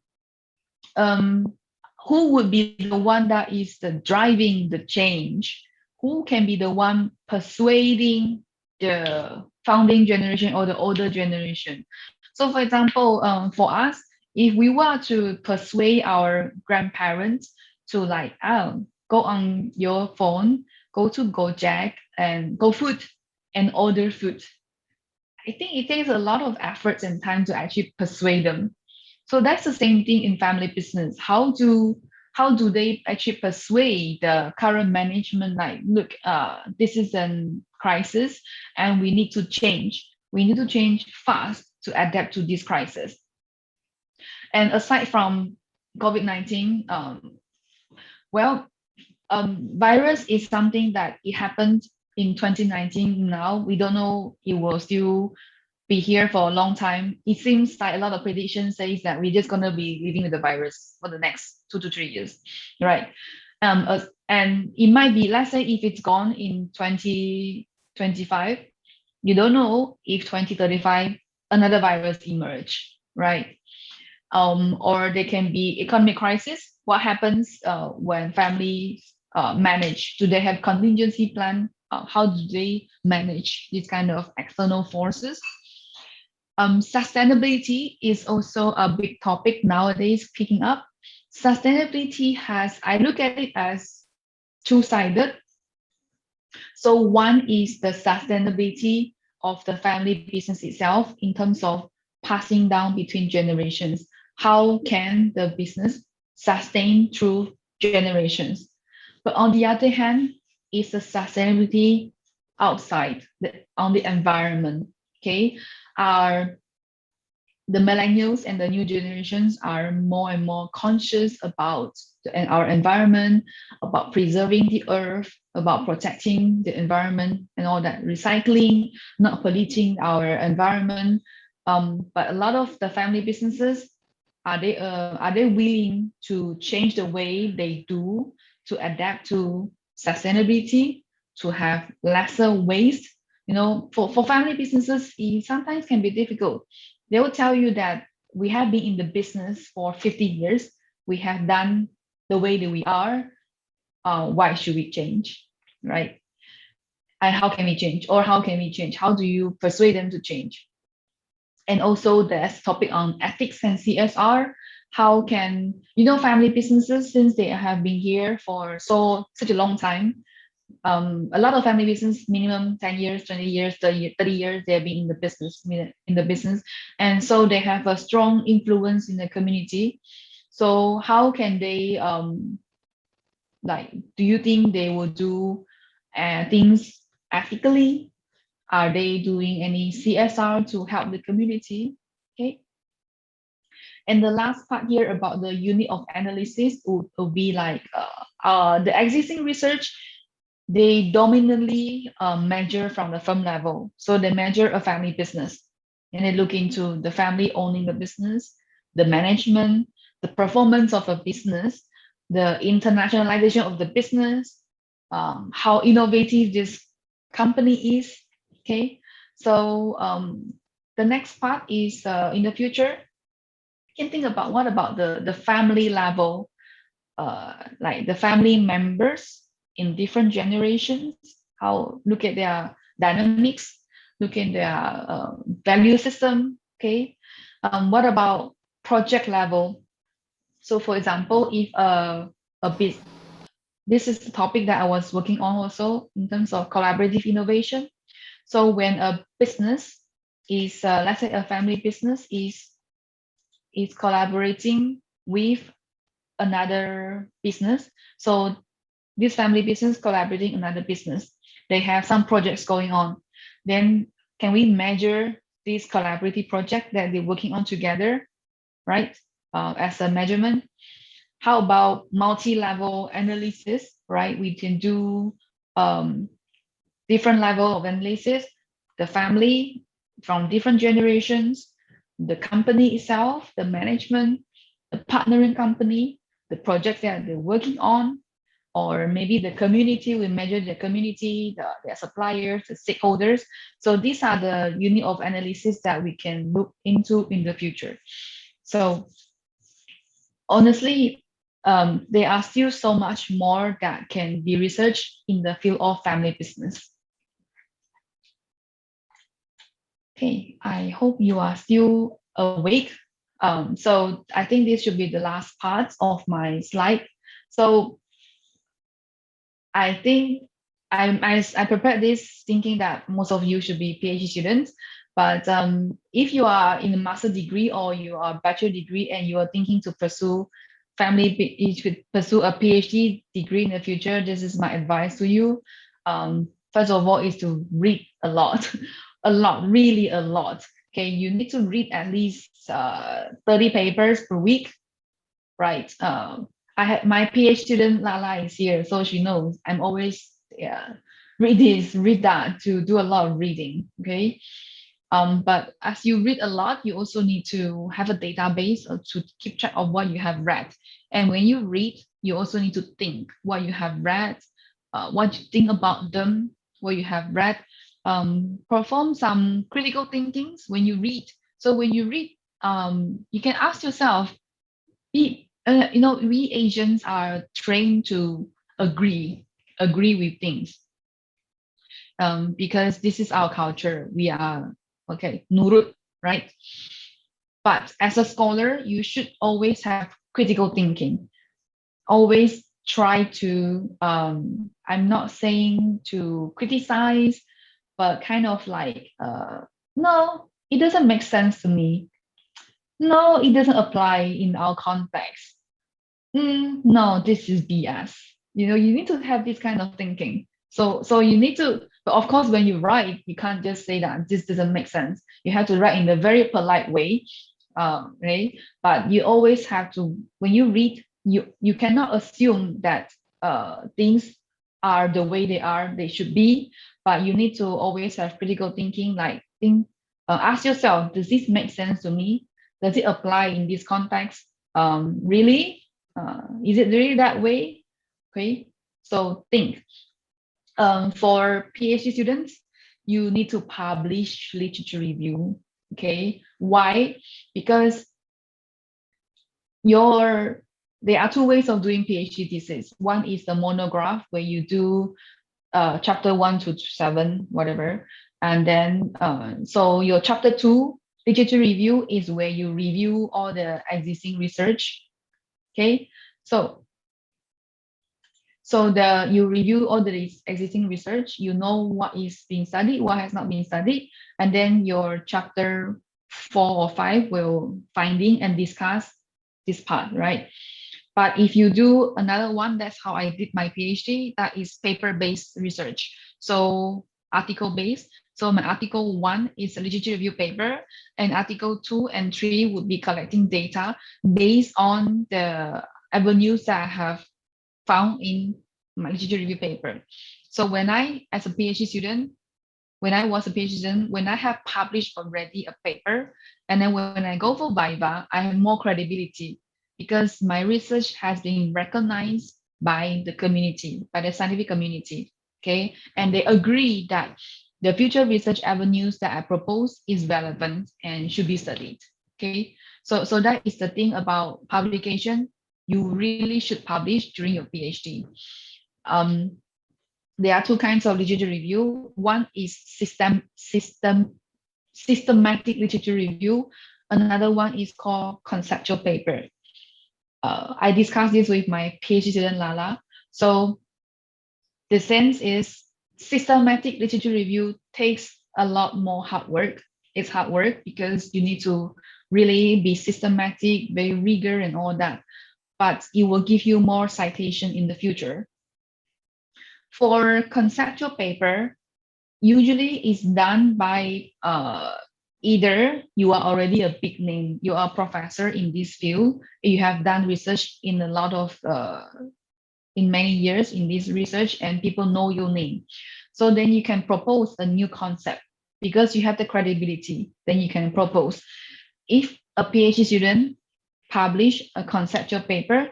um, who would be the one that is the driving the change? Who can be the one persuading the founding generation or the older generation? So, for example, for us, if we were to persuade our grandparents to like, oh, go on your phone, go to Gojek and go food and order food, I think it takes a lot of efforts and time to actually persuade them. So that's the same thing in family business. How do they actually persuade the current management like, look, this is a crisis and we need to change. We need to change fast to adapt to this crisis. And aside from COVID-19, well, virus is something that it happened in 2019. Now we don't know it will still be here for a long time. It seems like a lot of predictions says that we're just gonna be living with the virus for the next 2 to 3 years, right? And it might be, let's say, if it's gone in 2025, you don't know if 2035 another virus emerge, right? Or there can be economic crisis. What happens when families manage? Do they have contingency plan? How do they manage these kind of external forces? Sustainability is also a big topic nowadays picking up. Sustainability I look at it as two-sided. So one is the sustainability of the family business itself in terms of passing down between generations. How can the business sustain through generations? But on the other hand, is the sustainability on the environment. Okay, our the millennials and the new generations are more and more conscious about our environment, about preserving the earth, about protecting the environment and all that, recycling, not polluting our environment. But a lot of the family businesses, are they willing to change the way they do to adapt to sustainability, to have lesser waste? For family businesses, it sometimes can be difficult. They will tell you that we have been in the business for 50 years. We have done the way that we are, why should we change, right? And how can we change, or how can we change? How do you persuade them to change? And also there's topic on ethics and CSR. How can, family businesses, since they have been here for such a long time, a lot of family business, minimum 10 years, 20 years, 30 years, they've been in the business. And so they have a strong influence in the community. So how can they, like, do you think they will do things ethically? Are they doing any CSR to help the community? Okay. And the last part here about the unit of analysis would be like the existing research, they dominantly measure from the firm level. So they measure a family business and they look into the family owning the business, the management, the performance of a business, the internationalization of the business, how innovative this company is. Okay, so the next part is in the future, you can think about what about the family level, like the family members in different generations, how look at their dynamics, look at their value system. Okay, what about project level? So for example, if a bit, this is the topic that I was working on also in terms of collaborative innovation. So when a business is, let's say a family business is collaborating with another business. So this family business collaborating another business, they have some projects going on. Then can we measure this collaborative project that they're working on together, right? As a measurement. How about multi-level analysis, right? We can do um, different level of analysis, the family from different generations, the company itself, the management, the partnering company, the projects that they're working on, or maybe the community, we measure the community, their suppliers, the stakeholders. So these are the unit of analysis that we can look into in the future. So honestly, there are still so much more that can be researched in the field of family business. Okay, I hope you are still awake. So I think this should be the last part of my slide. So I think I prepared this thinking that most of you should be PhD students. But if you are in a master degree or you are bachelor degree and you are thinking to pursue you should pursue a PhD degree in the future, this is my advice to you. First of all, is to read a lot, a lot, really a lot. Okay, you need to read at least 30 papers per week, right? I had my PhD student Lala is here, so she knows I'm always, yeah, read this, read that, to do a lot of reading. Okay. But as you read a lot, you also need to have a database to keep track of what you have read. And when you read, you also need to think what you have read, what you think about them, what you have read. Perform some critical thinkings when you read. So when you read, you can ask yourself, we Asians are trained to agree with things, because this is our culture. We are, okay, nurut, right? But as a scholar, you should always have critical thinking. Always try to, I'm not saying to criticize, but kind of like, no, it doesn't make sense to me. No, it doesn't apply in our context. No, this is BS. You need to have this kind of thinking. So you need to, but of course, when you write, you can't just say that this doesn't make sense. You have to write in a very polite way, right? But you always have to, when you read, you cannot assume that things are the way they should be. But you need to always have critical thinking, like ask yourself, does this make sense to me? Does it apply in this context? Really? Is it really that way? Okay, so think. For PhD students, you need to publish literature review. Okay, why? Because your there are two ways of doing PhD thesis. One is the monograph, where you do chapter 1 to 7, whatever. And then, so your chapter 2 literature review is where you review all the existing research. Okay, so you review all the existing research, you know what is being studied, what has not been studied, and then your chapter 4 or 5 will finding and discuss this part, right? But if you do another one, that's how I did my PhD, that is paper-based research. So article-based. So my article 1 is a literature review paper, and article 2 and 3 would be collecting data based on the avenues that I have found in my literature review paper. So when I, as a PhD student, when I was a PhD student, when I have published already a paper, and then when I go for Viva, I have more credibility because my research has been recognized by the community, by the scientific community, okay? And they agree that the future research avenues that I propose is relevant and should be studied, okay? So that is the thing about publication. You really should publish during your PhD. There are two kinds of literature review. One is systematic literature review. Another one is called conceptual paper. I discussed this with my PhD student Lala. So the sense is systematic literature review takes a lot more hard work. It's hard work because you need to really be systematic, very rigor and all that. But it will give you more citation in the future. For conceptual paper, usually it's done by either you are already a big name, you are a professor in this field, you have done research in a lot of in many years in this research and people know your name. So then you can propose a new concept because you have the credibility, then you can propose. If a PhD student publish a conceptual paper,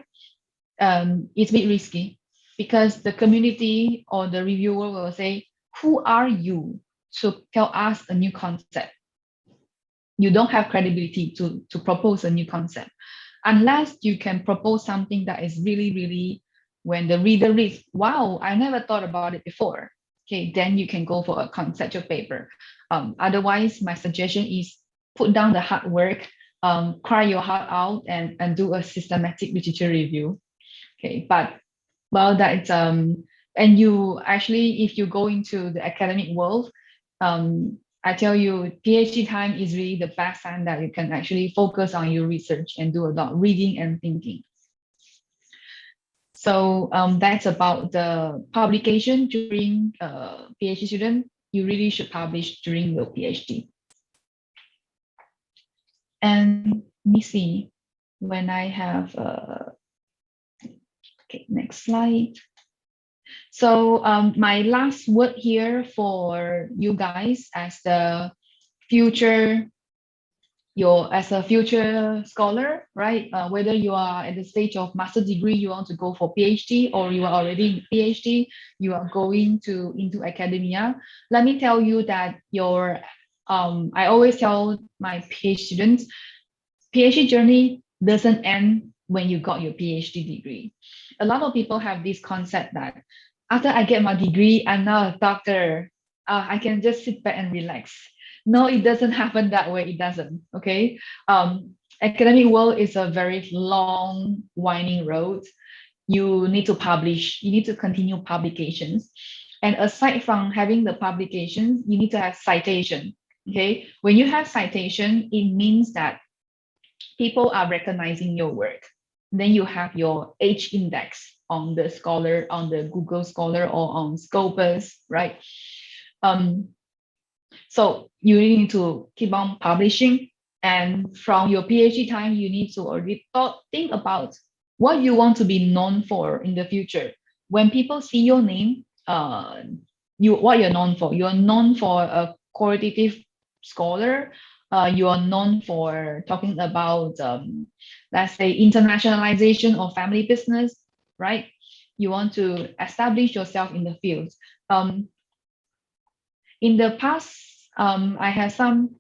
it's a bit risky because the community or the reviewer will say, who are you to tell us a new concept? You don't have credibility to propose a new concept unless you can propose something that is really, really, when the reader reads, wow, I never thought about it before. Okay, then you can go for a conceptual paper. Otherwise, my suggestion is put down the hard work, cry your heart out and do a systematic literature review. Okay, but well, that's and you actually, if you go into the academic world, I tell you, PhD time is really the best time that you can actually focus on your research and do a lot of reading and thinking. So that's about the publication during PhD student. You really should publish during your PhD. And let me see when I have, okay, next slide. So my last word here for you guys as the future, as a future scholar, right? Whether you are at the stage of master degree, you want to go for PhD, or you are already in PhD, you are going into academia. Let me tell you that I always tell my PhD students, PhD journey doesn't end when you got your PhD degree. A lot of people have this concept that after I get my degree, I'm now a doctor. I can just sit back and relax. No, it doesn't happen that way. It doesn't. Okay. Academic world is a very long, winding road. You need to publish. You need to continue publications. And aside from having the publications, you need to have citation. Okay. When you have citation, it means that people are recognizing your work. Then you have your H index on the Scholar, on the Google Scholar or on Scopus, right? So you need to keep on publishing. And from your PhD time, you need to already think about what you want to be known for in the future. When people see your name, what you're known for. You're known for a qualitative scholar. You are known for talking about, let's say, internationalization of family business, right? You want to establish yourself in the field. In the past, I have some.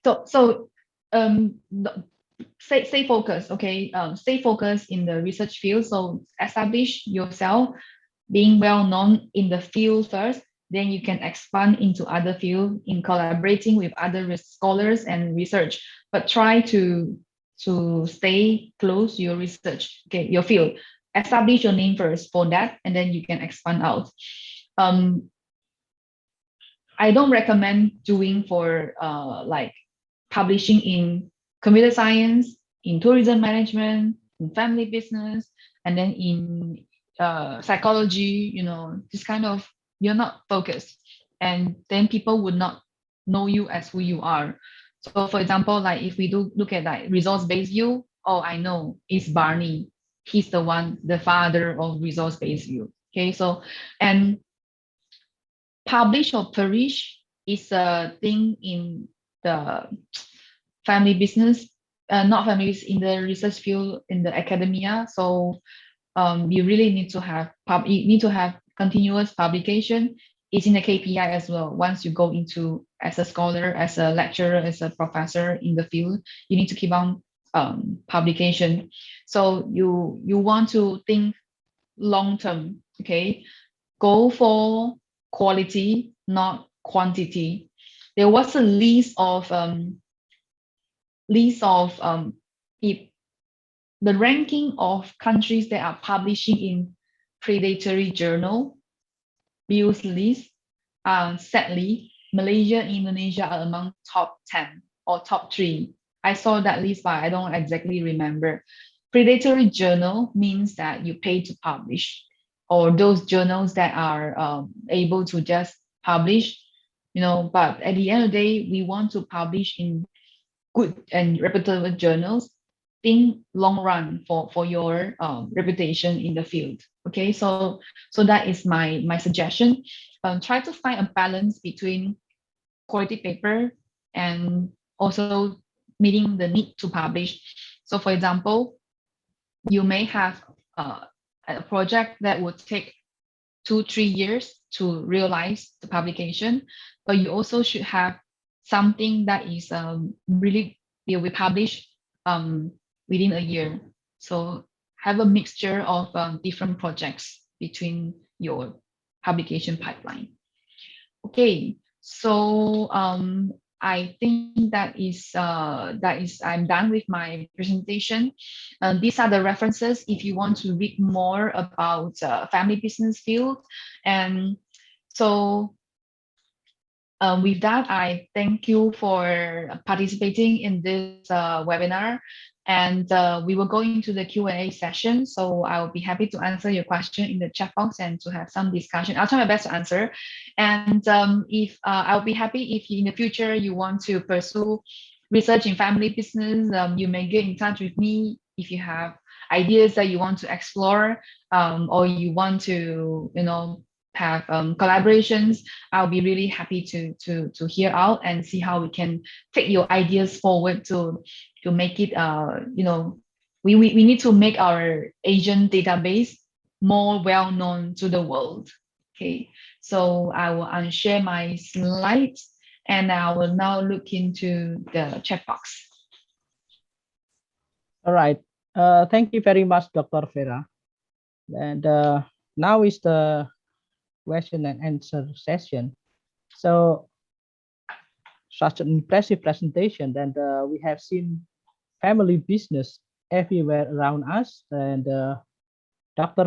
So stay focused, okay? Stay focused in the research field. So establish yourself being well known in the field first, then you can expand into other field in collaborating with other scholars and research. But try to stay close to your research, okay, your field. Establish your name first for that, and then you can expand out. Um, I don't recommend doing for like publishing in computer science, in tourism management, in family business, and then in psychology. This kind of, you're not focused, and then people would not know you as who you are. So, for example, like if we do look at like resource-based view, oh, I know it's Barney. He's the one, the father of resource-based view. Okay, so and publish or perish is a thing in the family business, not families in the research field in the academia. So you really need to have you need to have continuous publication. It's in the KPI as well. Once you go into as a scholar, as a lecturer, as a professor in the field, you need to keep on publication. So you want to think long term, okay? Go for quality, not quantity. There was a list of if the ranking of countries that are publishing in predatory journal views list. Sadly, Malaysia and Indonesia are among top 10 or top 3. I saw that list, but I don't exactly remember. Predatory journal means that you pay to publish, or those journals that are able to just publish, but at the end of the day, we want to publish in good and reputable journals. Think long run for your reputation in the field. Okay, so that is my suggestion. Try to find a balance between quality paper and also meeting the need to publish. So for example, you may have a project that would take 2-3 years to realize the publication, but you also should have something that is really will be published um, within a year. So have a mixture of different projects between your publication pipeline. Okay, so I think that is I'm done with my presentation. These are the references if you want to read more about family business field. And so with that, I thank you for participating in this webinar. And we will go into the Q&A session. So I'll be happy to answer your question in the chat box and to have some discussion. I'll try my best to answer. And if I'll be happy if in the future you want to pursue research in family business, you may get in touch with me if you have ideas that you want to explore, or you want to, have collaborations. I'll be really happy to hear out and see how we can take your ideas forward to make it we need to make our Asian database more well known to the world. Okay, so I will unshare my slides and I will now look into the chat box. All right. Thank you very much, Dr. Vera. And now is the question and answer session. So such an impressive presentation, and we have seen family business everywhere around us. And Dr.